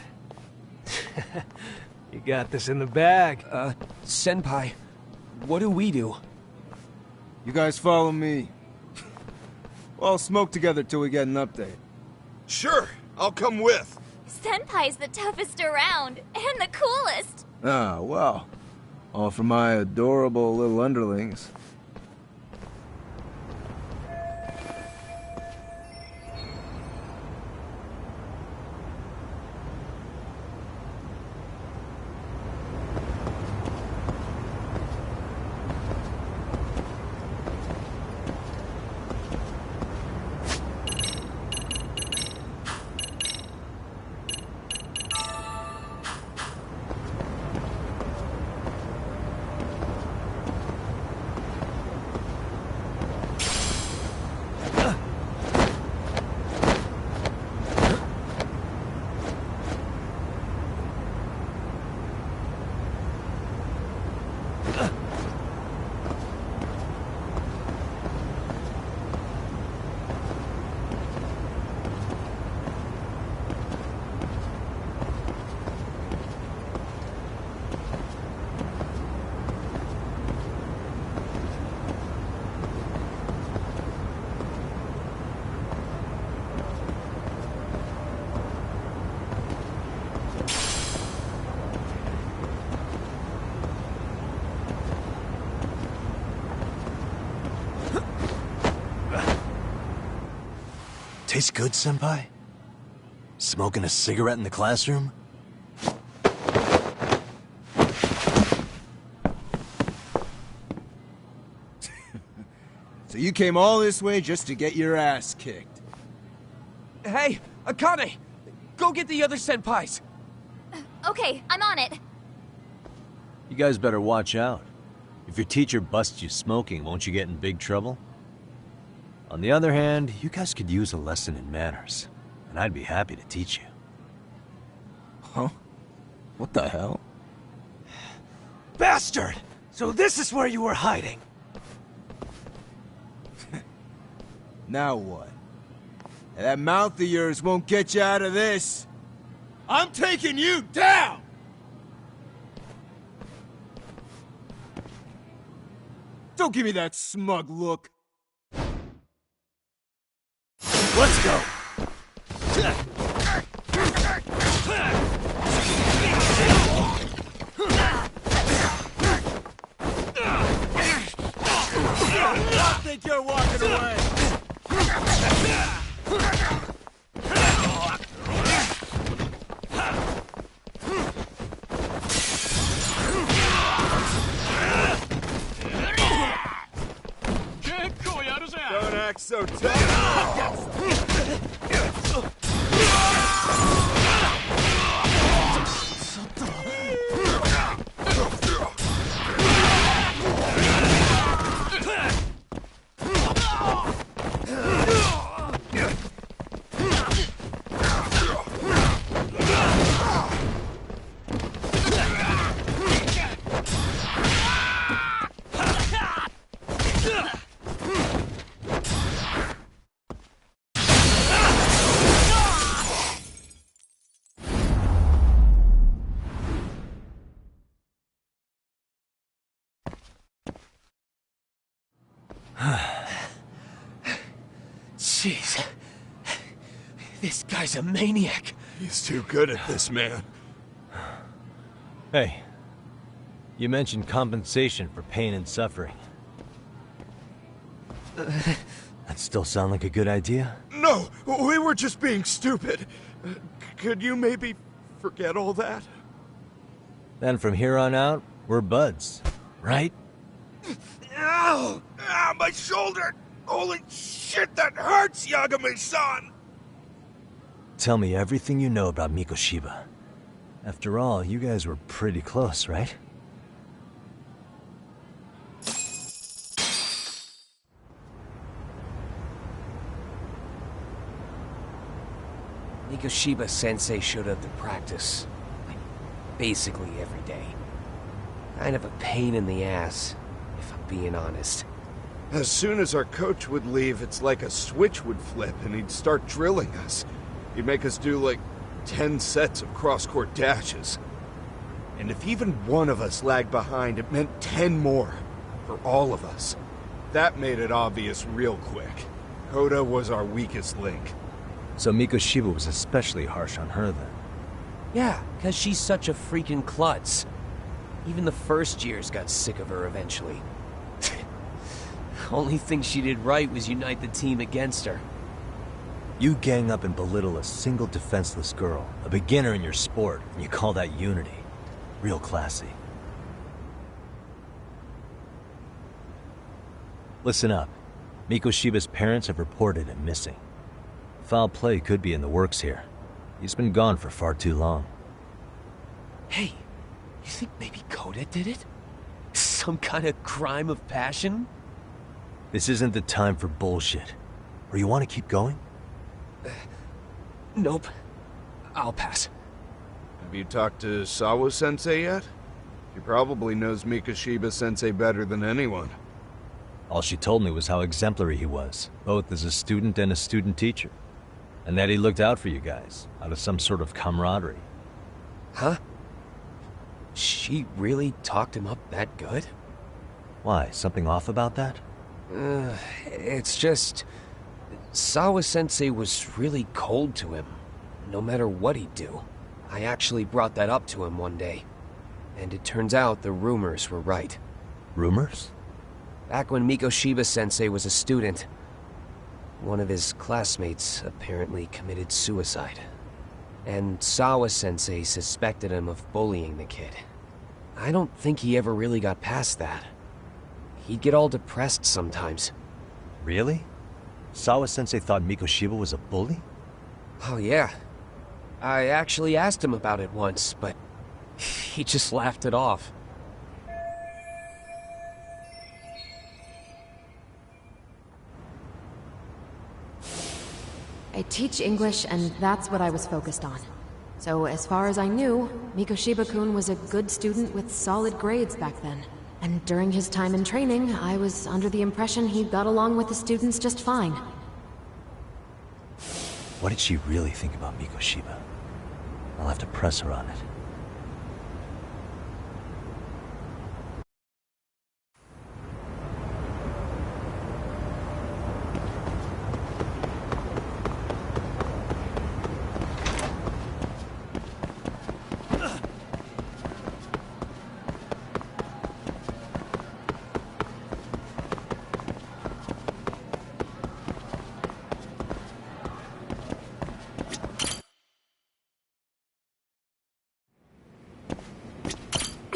Speaker 7: You got this in the bag.
Speaker 10: Senpai, what do we do?
Speaker 14: You guys follow me. We'll all smoke together till we get an update.
Speaker 11: Sure, I'll come with.
Speaker 4: Senpai's the toughest around, and the coolest.
Speaker 14: Ah, well. All for my adorable little underlings.
Speaker 3: Tastes good, Senpai? Smoking a cigarette in the classroom?
Speaker 14: So you came all this way just to get your ass kicked?
Speaker 10: Hey, Akane! Go get the other senpais!
Speaker 4: Okay, I'm on it.
Speaker 3: You guys better watch out. If your teacher busts you smoking, won't you get in big trouble? On the other hand, you guys could use a lesson in manners, and I'd be happy to teach you.
Speaker 14: Huh? What the hell?
Speaker 7: Bastard! So this is where you were hiding.
Speaker 14: Now what? That mouth of yours won't get you out of this. I'm taking you down! Don't give me that smug look.
Speaker 3: Let's go!
Speaker 14: I think you're walking away.
Speaker 11: Don't act so tough.
Speaker 10: Jeez. This guy's a maniac.
Speaker 11: He's too good at this, man.
Speaker 3: Hey, you mentioned compensation for pain and suffering. That still sound like a good idea?
Speaker 11: No, we were just being stupid. Could you maybe forget all that?
Speaker 3: Then from here on out, we're buds, right?
Speaker 11: Ow! Ah, my shoulder! Holy shit, that hurts, Yagami-san!
Speaker 3: Tell me everything you know about Mikoshiba. After all, you guys were pretty close, right?
Speaker 10: Mikoshiba-sensei showed up to practice, like, basically every day. Kind of a pain in the ass, if I'm being honest.
Speaker 11: As soon as our coach would leave, it's like a switch would flip and he'd start drilling us. He'd make us do like 10 sets of cross-court dashes. And if even one of us lagged behind, it meant 10 more. For all of us. That made it obvious real quick. Hoda was our weakest link.
Speaker 3: So Mikoshiba was especially harsh on her then?
Speaker 10: Yeah, because she's such a freaking klutz. Even the first years got sick of her eventually. Only thing she did right was unite the team against her.
Speaker 3: You gang up and belittle a single defenseless girl, a beginner in your sport, and you call that unity. Real classy. Listen up. Mikoshiba's parents have reported him missing. Foul play could be in the works here. He's been gone for far too long.
Speaker 10: Hey, you think maybe Koda did it? Some kind of crime of passion?
Speaker 3: This isn't the time for bullshit. Or you want to keep going?
Speaker 10: Nope. I'll pass.
Speaker 11: Have you talked to Sawa-sensei yet? She probably knows Mikoshiba-sensei better than anyone.
Speaker 3: All she told me was how exemplary he was, both as a student and a student teacher. And that he looked out for you guys, out of some sort of camaraderie.
Speaker 10: Huh? She really talked him up that good?
Speaker 3: Why, something off about that?
Speaker 10: It's just... Sawa-sensei was really cold to him, no matter what he'd do. I actually brought that up to him one day. And it turns out the rumors were right.
Speaker 3: Rumors?
Speaker 10: Back when Mikoshiba-sensei was a student, one of his classmates apparently committed suicide. And Sawa-sensei suspected him of bullying the kid. I don't think he ever really got past that. He'd get all depressed sometimes.
Speaker 3: Really? Sawa-sensei thought Mikoshiba was a bully?
Speaker 10: Oh yeah. I actually asked him about it once, but he just laughed it off.
Speaker 15: I teach English, and that's what I was focused on. So as far as I knew, Mikoshiba-kun was a good student with solid grades back then. And during his time in training, I was under the impression he got along with the students just fine.
Speaker 3: What did she really think about Mikoshiba? I'll have to press her on it.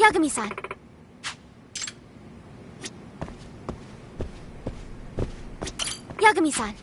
Speaker 1: Yagami-san. Yagami-san.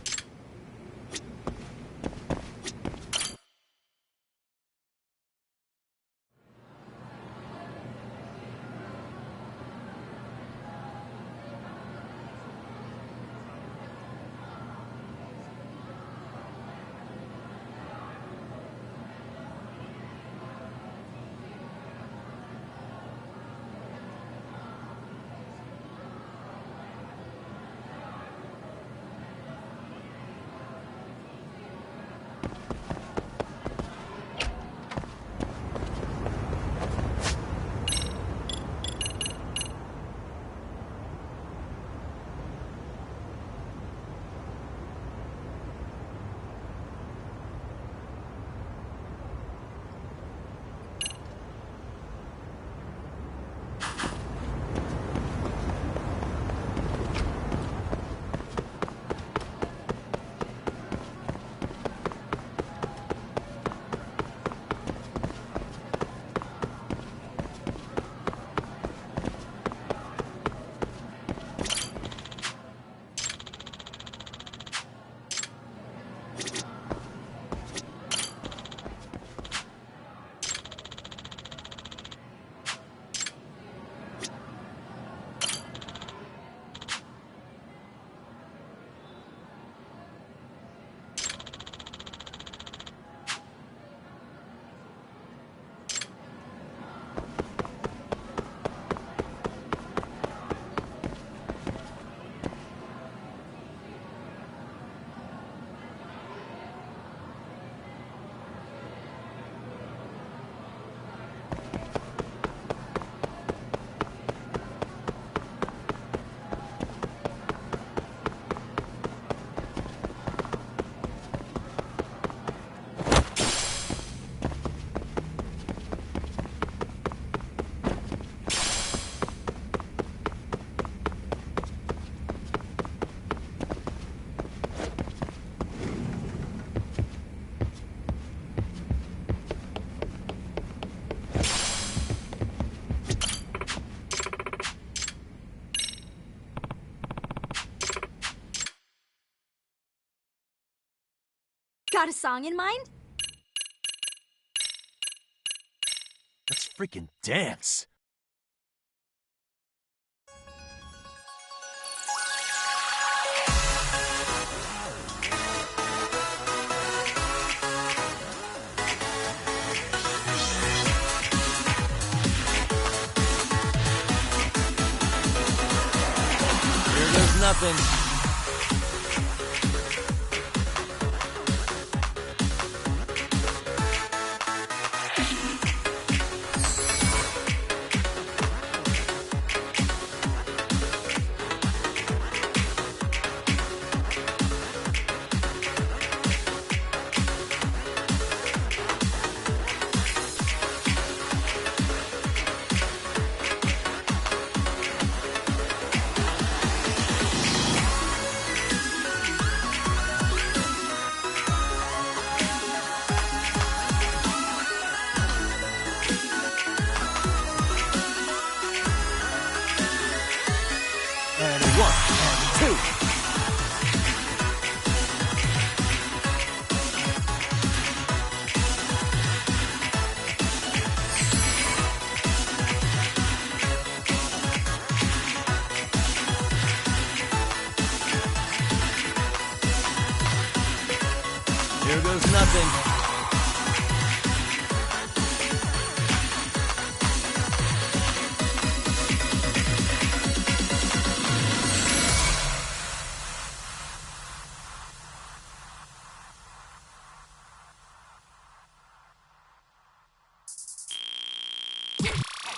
Speaker 2: Got a song in mind?
Speaker 3: Let's freaking dance!
Speaker 16: Here goes nothing. Here goes nothing.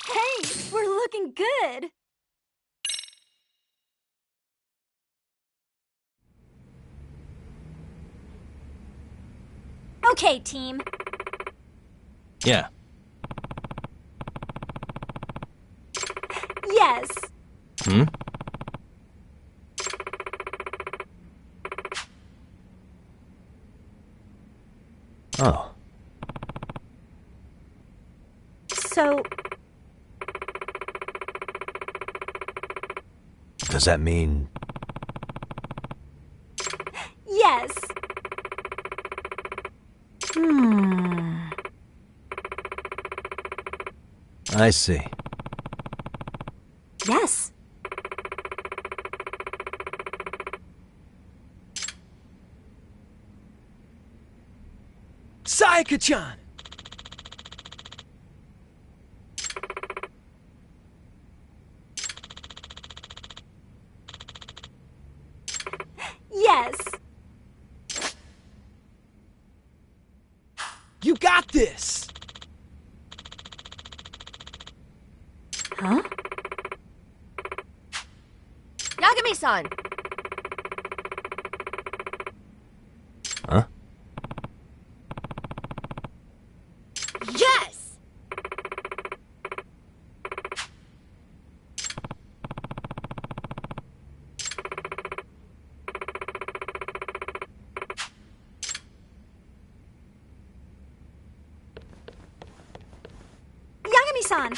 Speaker 2: Hey, we're looking good. Okay, team.
Speaker 3: Yeah.
Speaker 2: Yes.
Speaker 3: Hmm? Oh.
Speaker 2: So,
Speaker 3: Does that mean...
Speaker 2: yes.
Speaker 3: I see.
Speaker 2: Yes.
Speaker 7: Sayaka-chan!
Speaker 2: Yes.
Speaker 7: You got this!
Speaker 2: Huh?
Speaker 17: Yagami-san!
Speaker 3: Huh?
Speaker 17: Yes!
Speaker 2: Yagami-san!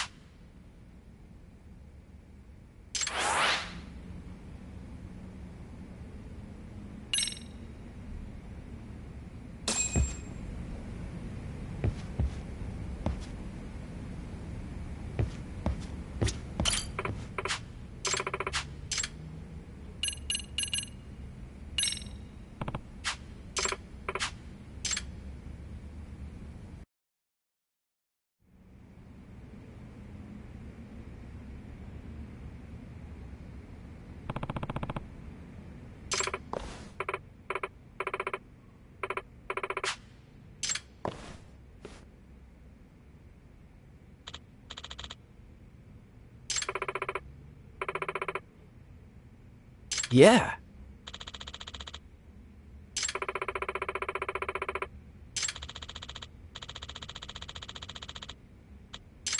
Speaker 7: Yeah.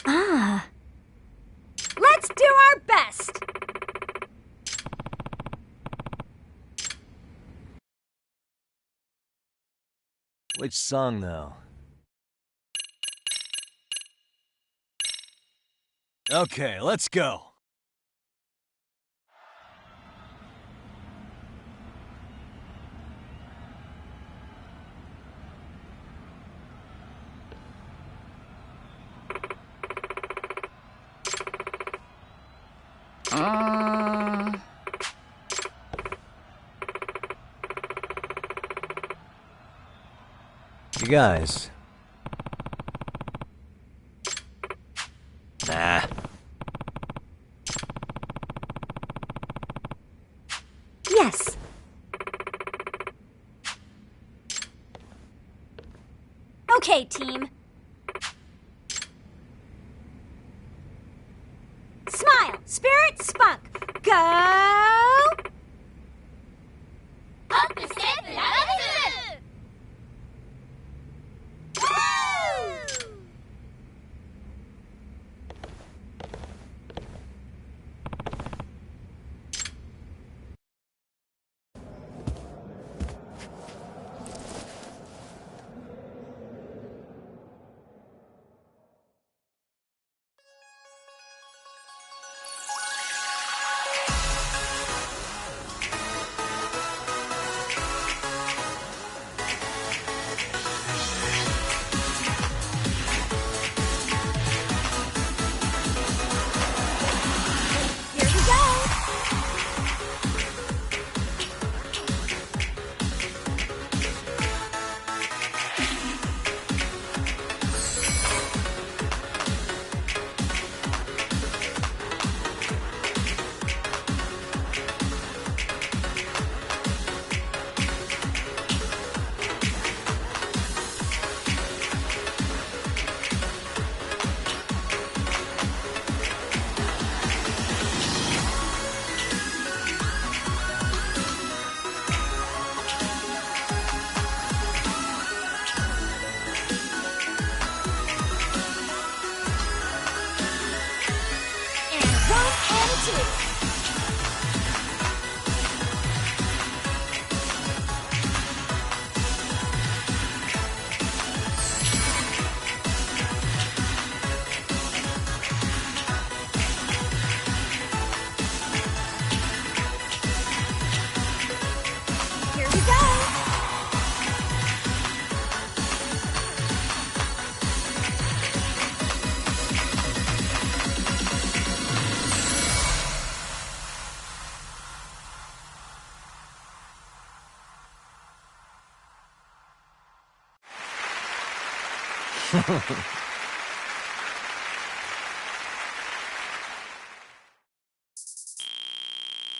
Speaker 2: Ah. Let's do our best!
Speaker 3: Which song, though? Okay, let's go. You guys. Nah.
Speaker 2: Yes. Okay, team. Smile, spirit, spunk. Go!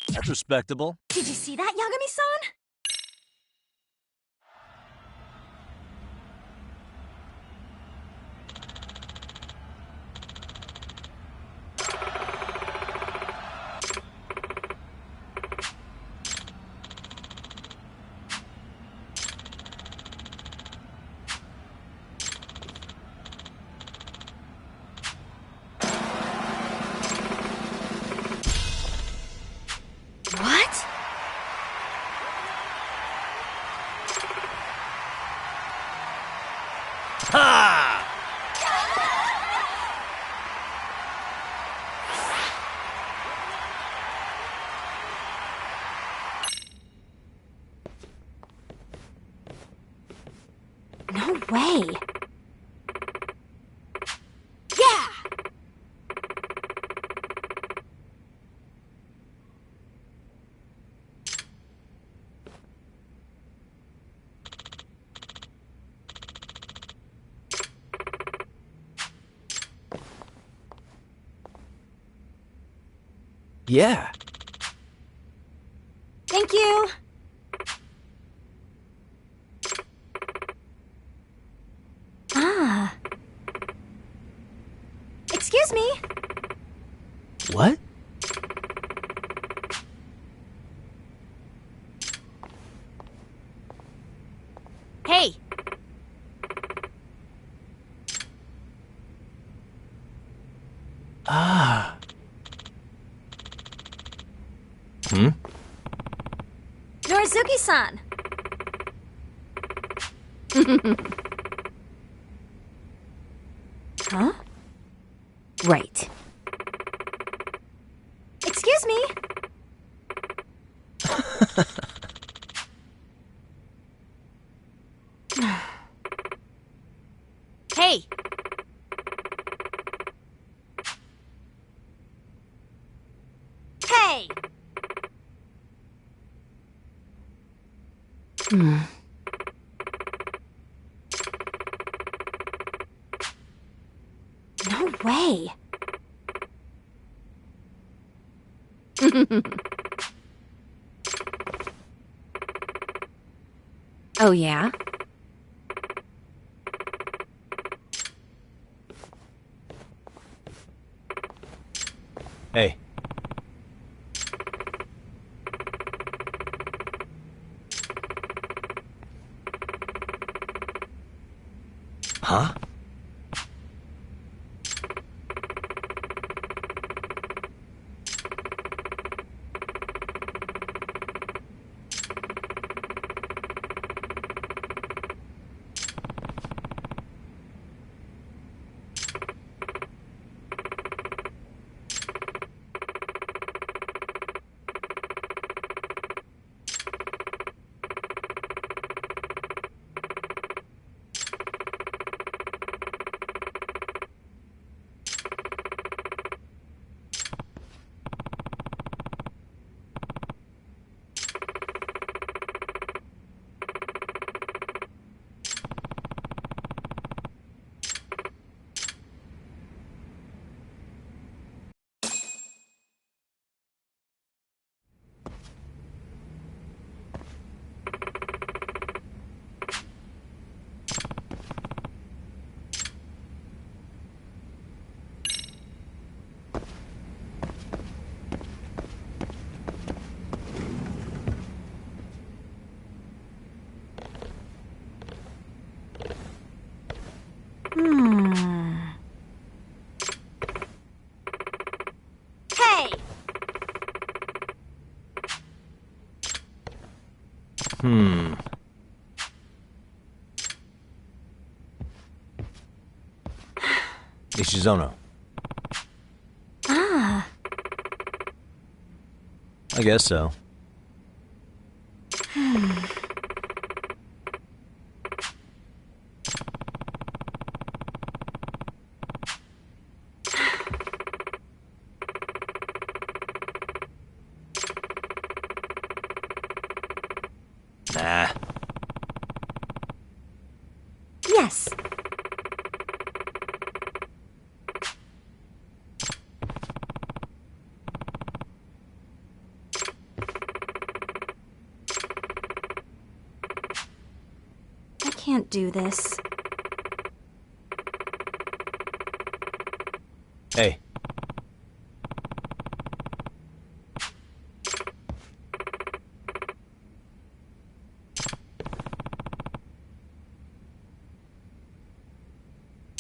Speaker 3: That's respectable.
Speaker 2: Did you see that, Yagami-san? What?
Speaker 3: Ha!
Speaker 2: No way. Yeah!
Speaker 7: Yeah.
Speaker 2: Thank you. Ah. Excuse me.
Speaker 7: What?
Speaker 4: Hey!
Speaker 7: Ah.
Speaker 3: Hmm?
Speaker 2: Norizuki-san. Huh? Right. Excuse me.
Speaker 4: Hey!
Speaker 2: Hey! Hmm. No way. Oh, yeah?
Speaker 3: Hey. Huh?
Speaker 2: Hey!
Speaker 3: Hmm. Ishizono.
Speaker 2: Ah.
Speaker 3: I guess so.
Speaker 2: Yes. can't do this.
Speaker 3: Hey.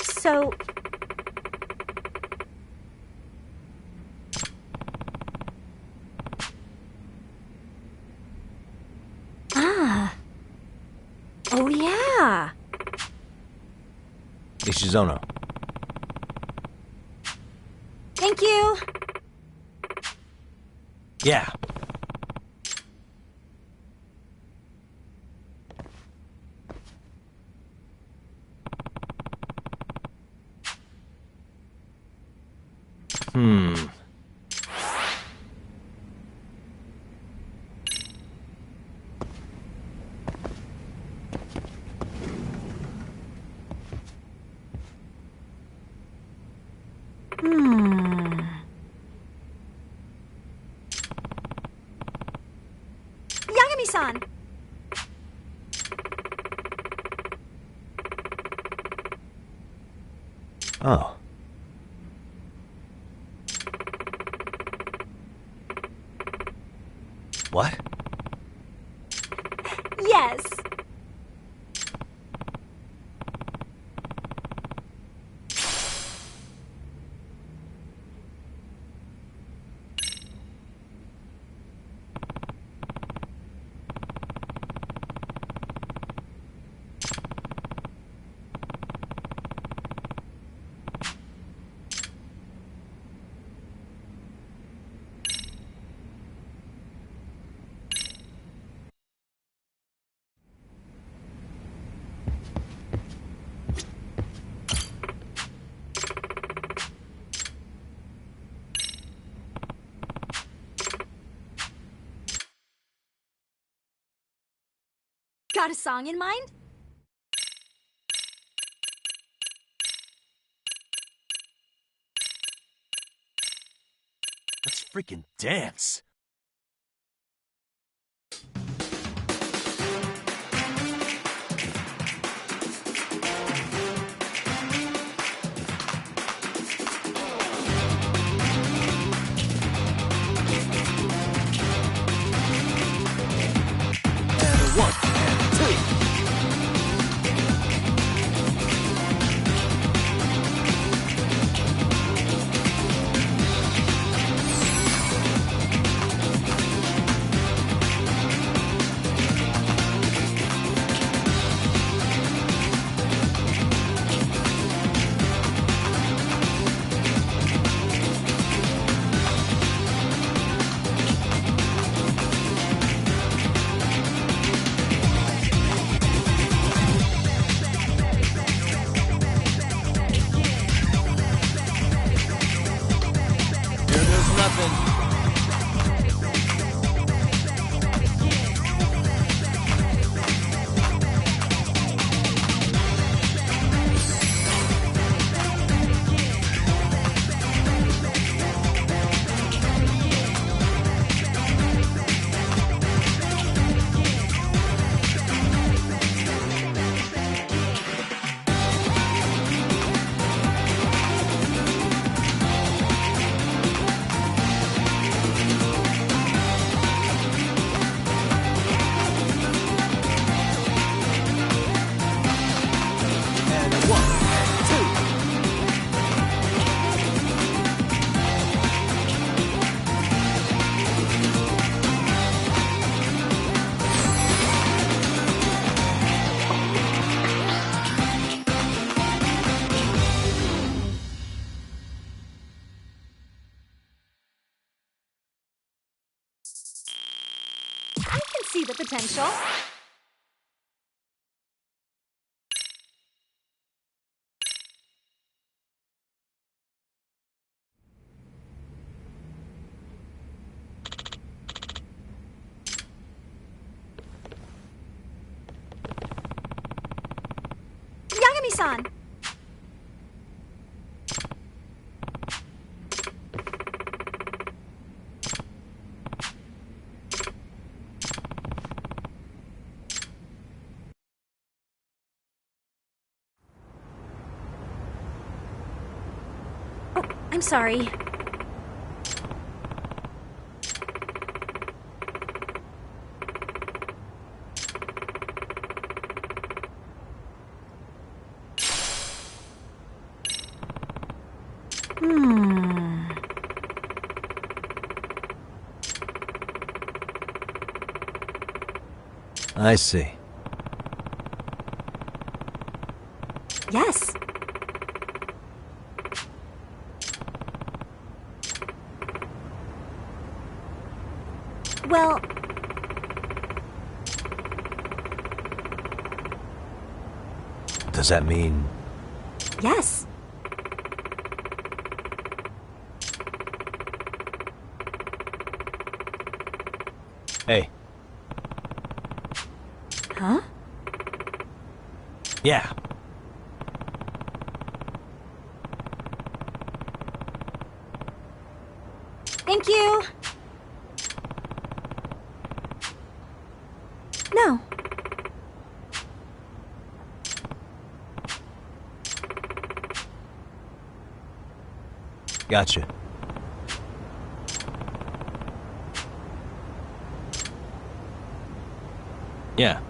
Speaker 2: So... Ah. Oh, yeah.
Speaker 3: Ishizono.
Speaker 2: Thank you.
Speaker 3: Yeah.
Speaker 2: Yagami-san!
Speaker 3: Oh. What?
Speaker 2: Yes. Got a song in mind?
Speaker 3: Let's freaking dance.
Speaker 2: I can see the potential. Yagami-san! sorry.
Speaker 3: I see.
Speaker 2: Yes. Well...
Speaker 3: Does that mean...
Speaker 2: Yes.
Speaker 3: Hey.
Speaker 2: Huh?
Speaker 3: Yeah.
Speaker 2: Thank you. No.
Speaker 3: Gotcha. Yeah.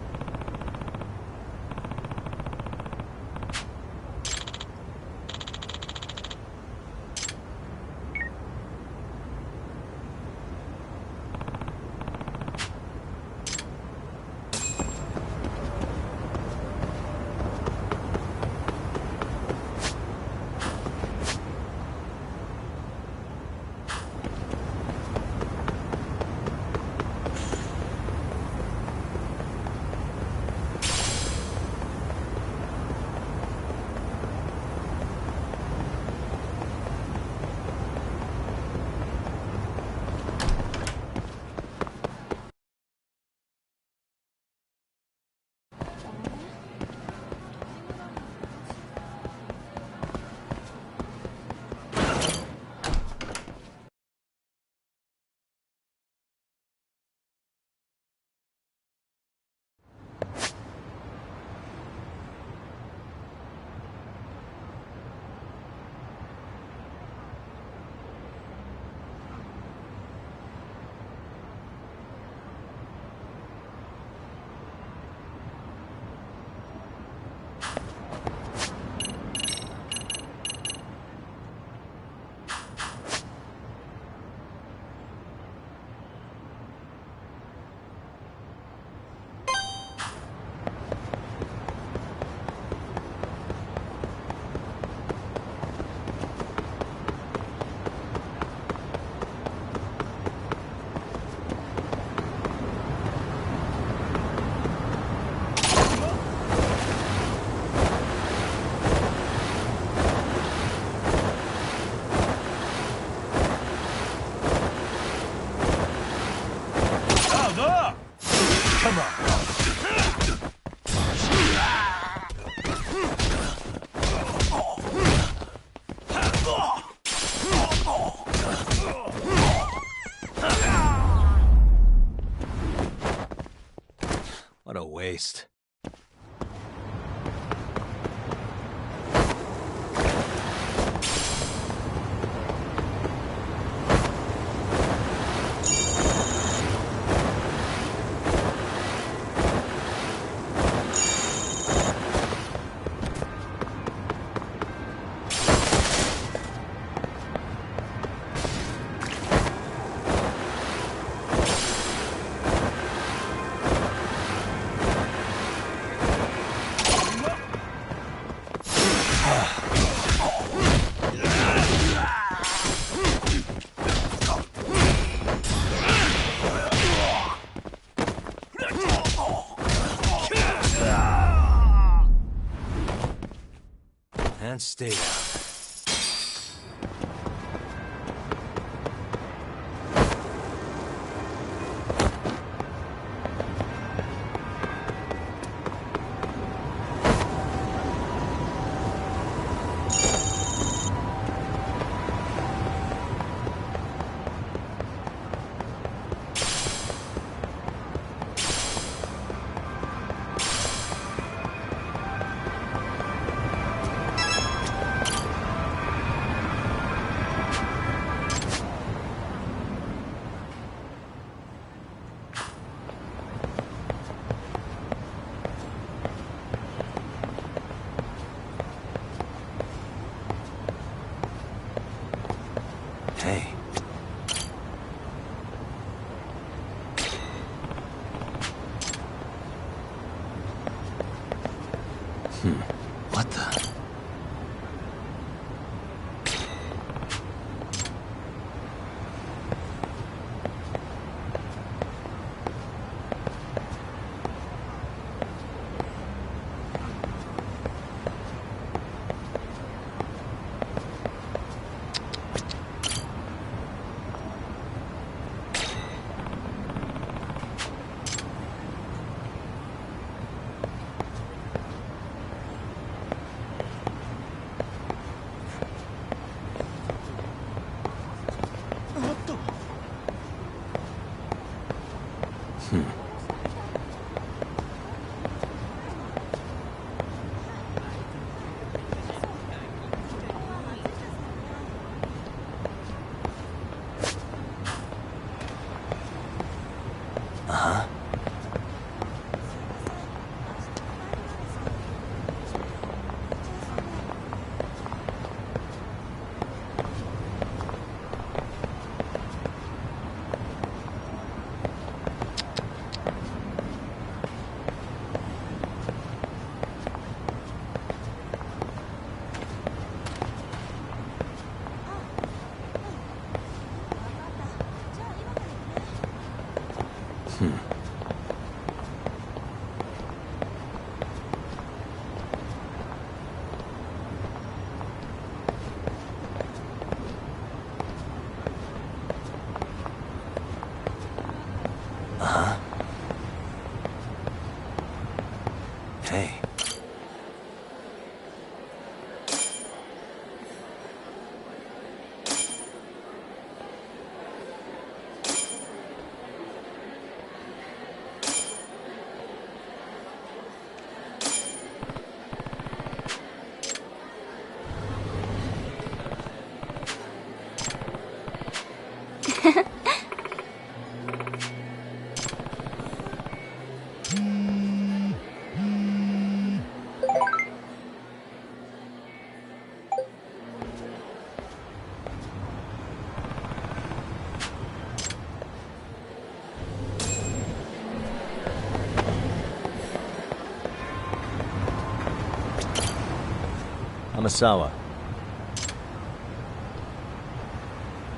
Speaker 3: What a waste. And stay down. What the? Hey. Amasawa.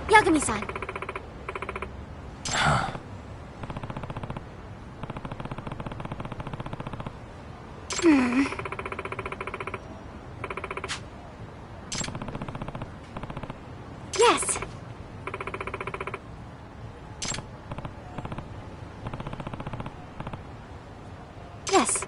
Speaker 1: Yagami-san. Yes. Yes.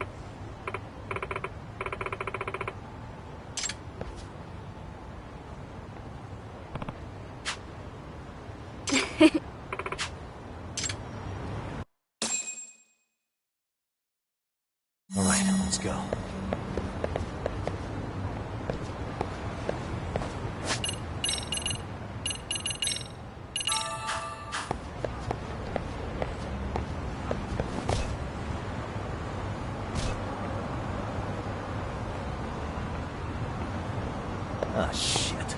Speaker 3: All right, let's go. Ah, shit.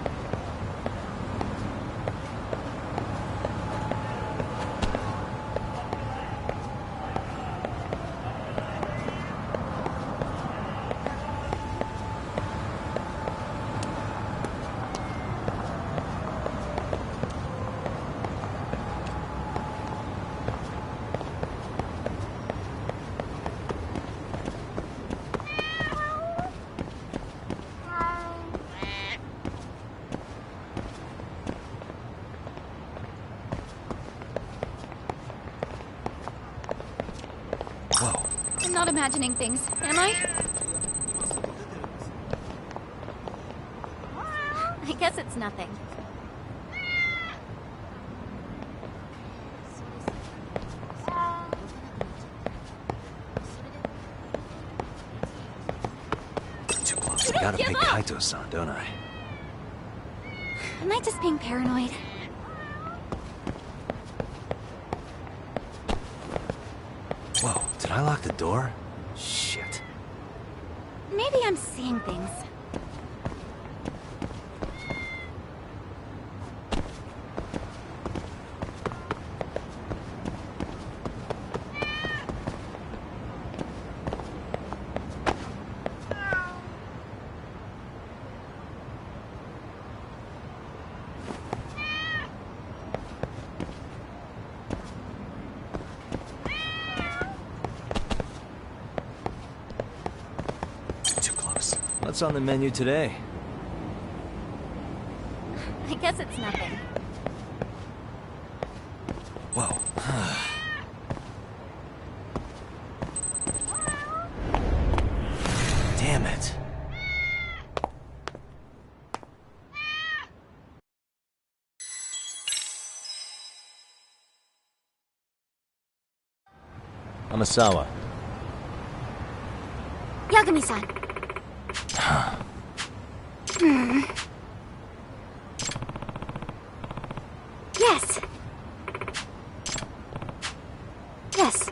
Speaker 4: I'm not imagining things, am I? I guess it's nothing.
Speaker 3: Too close. I gotta pick Kaito-san, don't I?
Speaker 4: Am I just being paranoid?
Speaker 3: Whoa, did I lock the door? Shit.
Speaker 4: Maybe I'm seeing things.
Speaker 3: What's on the menu today?
Speaker 4: I guess it's nothing.
Speaker 3: Whoa. Damn it. Amasawa.
Speaker 1: Yagami-san. Yes. Yes.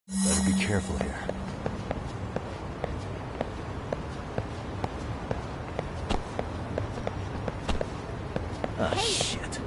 Speaker 3: Better be careful here. Ah, shit.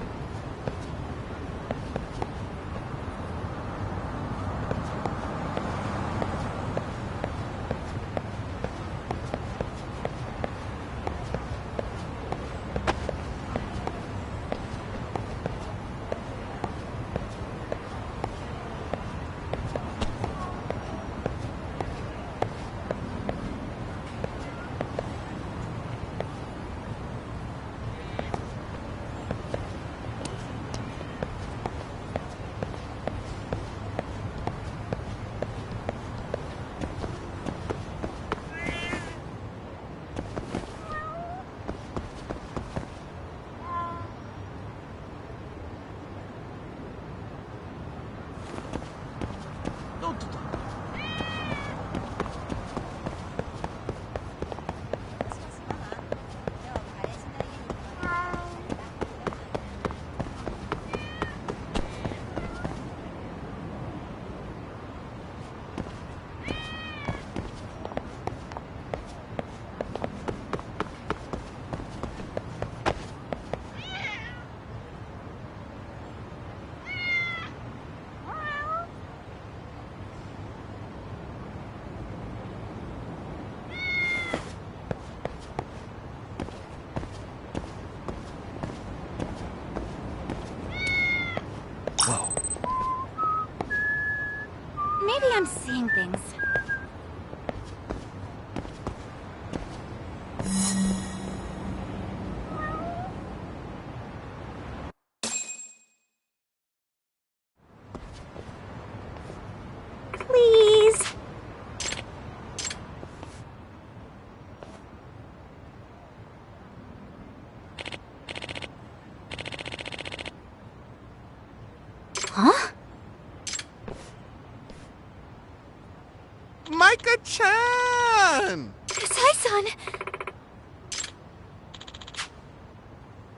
Speaker 1: Maybe I'm seeing things. Please. Huh?
Speaker 11: Micah-chan!
Speaker 1: Kasai-san!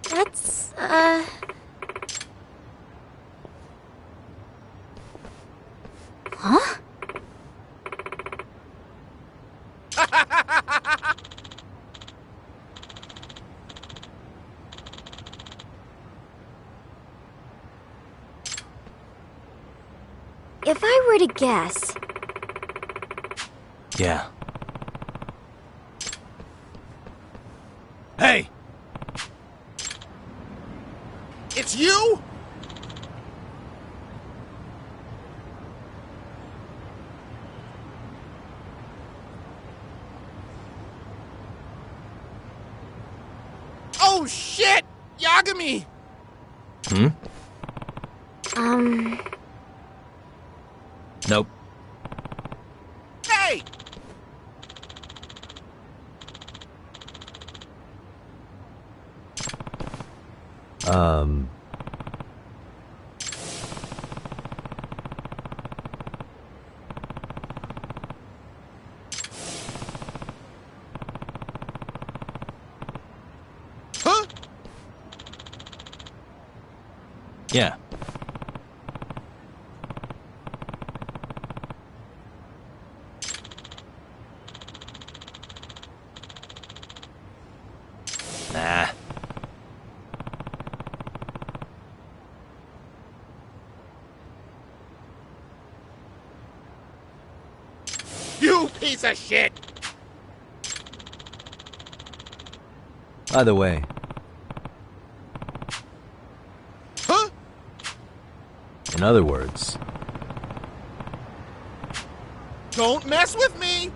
Speaker 1: That's, Huh? If I were to guess...
Speaker 3: Yeah.
Speaker 11: Hey! It's you? Oh shit! Yagami!
Speaker 3: Hmm? Nope.
Speaker 11: Hey! Huh?
Speaker 3: Yeah. Nah.
Speaker 11: You piece of shit!
Speaker 3: Either way.
Speaker 11: Huh?
Speaker 3: In other words...
Speaker 11: Don't mess with me!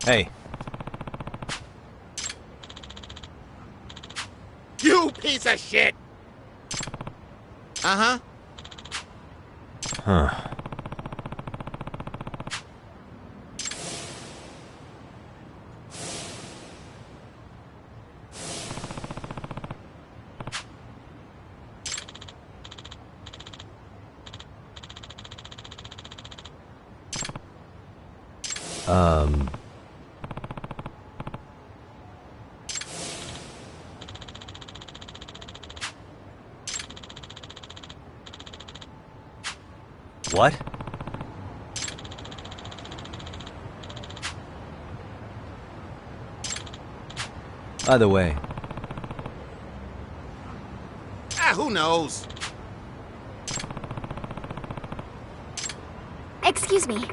Speaker 3: Hey.
Speaker 11: You piece of shit! Uh-huh.
Speaker 3: Huh. What? Either way.
Speaker 11: Who knows?
Speaker 1: Excuse me.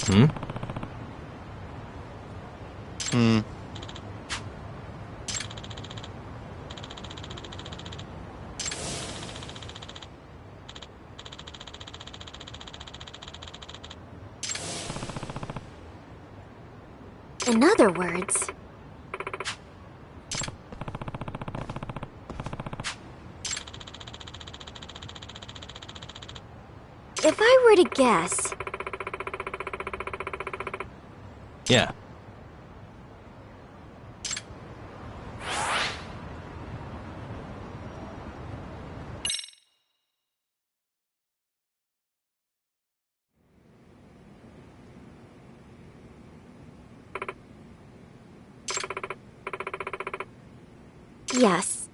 Speaker 3: Hmm?
Speaker 1: In other words... If I were to guess...
Speaker 3: Yeah.
Speaker 1: Yes.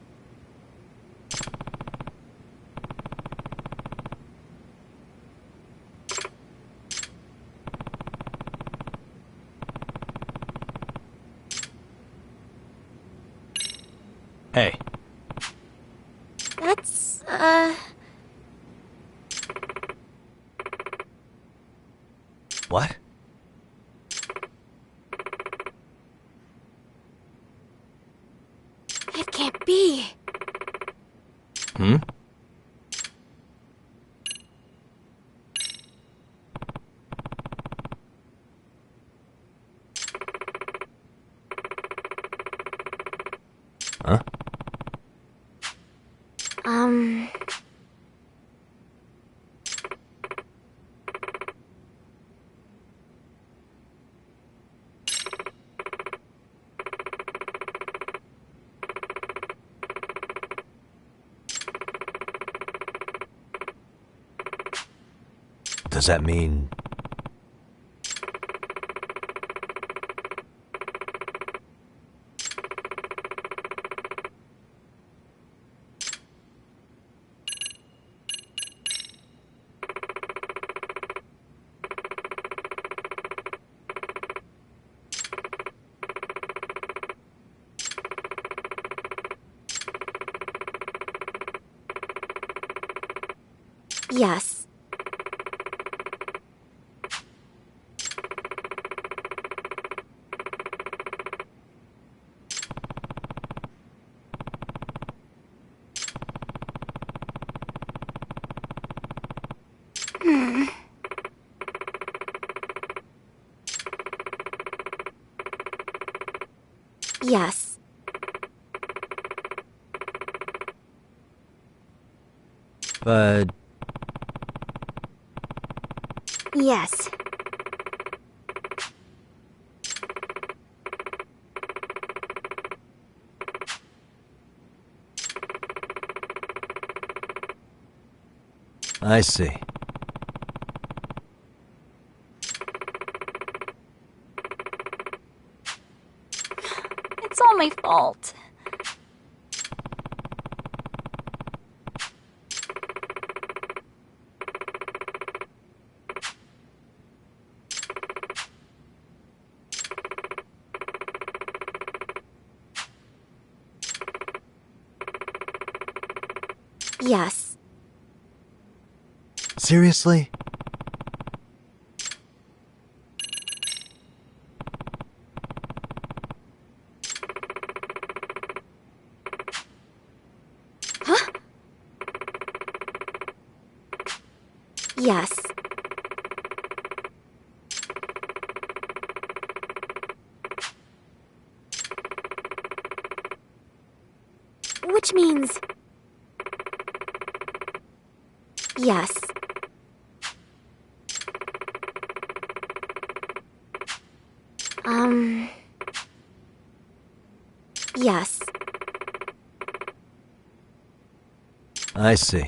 Speaker 3: Hey.
Speaker 1: That's,
Speaker 3: What?
Speaker 1: It can't be.
Speaker 3: Hmm? Does that mean...
Speaker 1: Yes. Yes.
Speaker 3: But...
Speaker 1: Yes.
Speaker 3: I see.
Speaker 4: It's all my fault.
Speaker 1: Yes.
Speaker 3: Seriously?
Speaker 1: Huh? Yes. Which means... Yes. Yes.
Speaker 3: I see.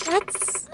Speaker 1: That's,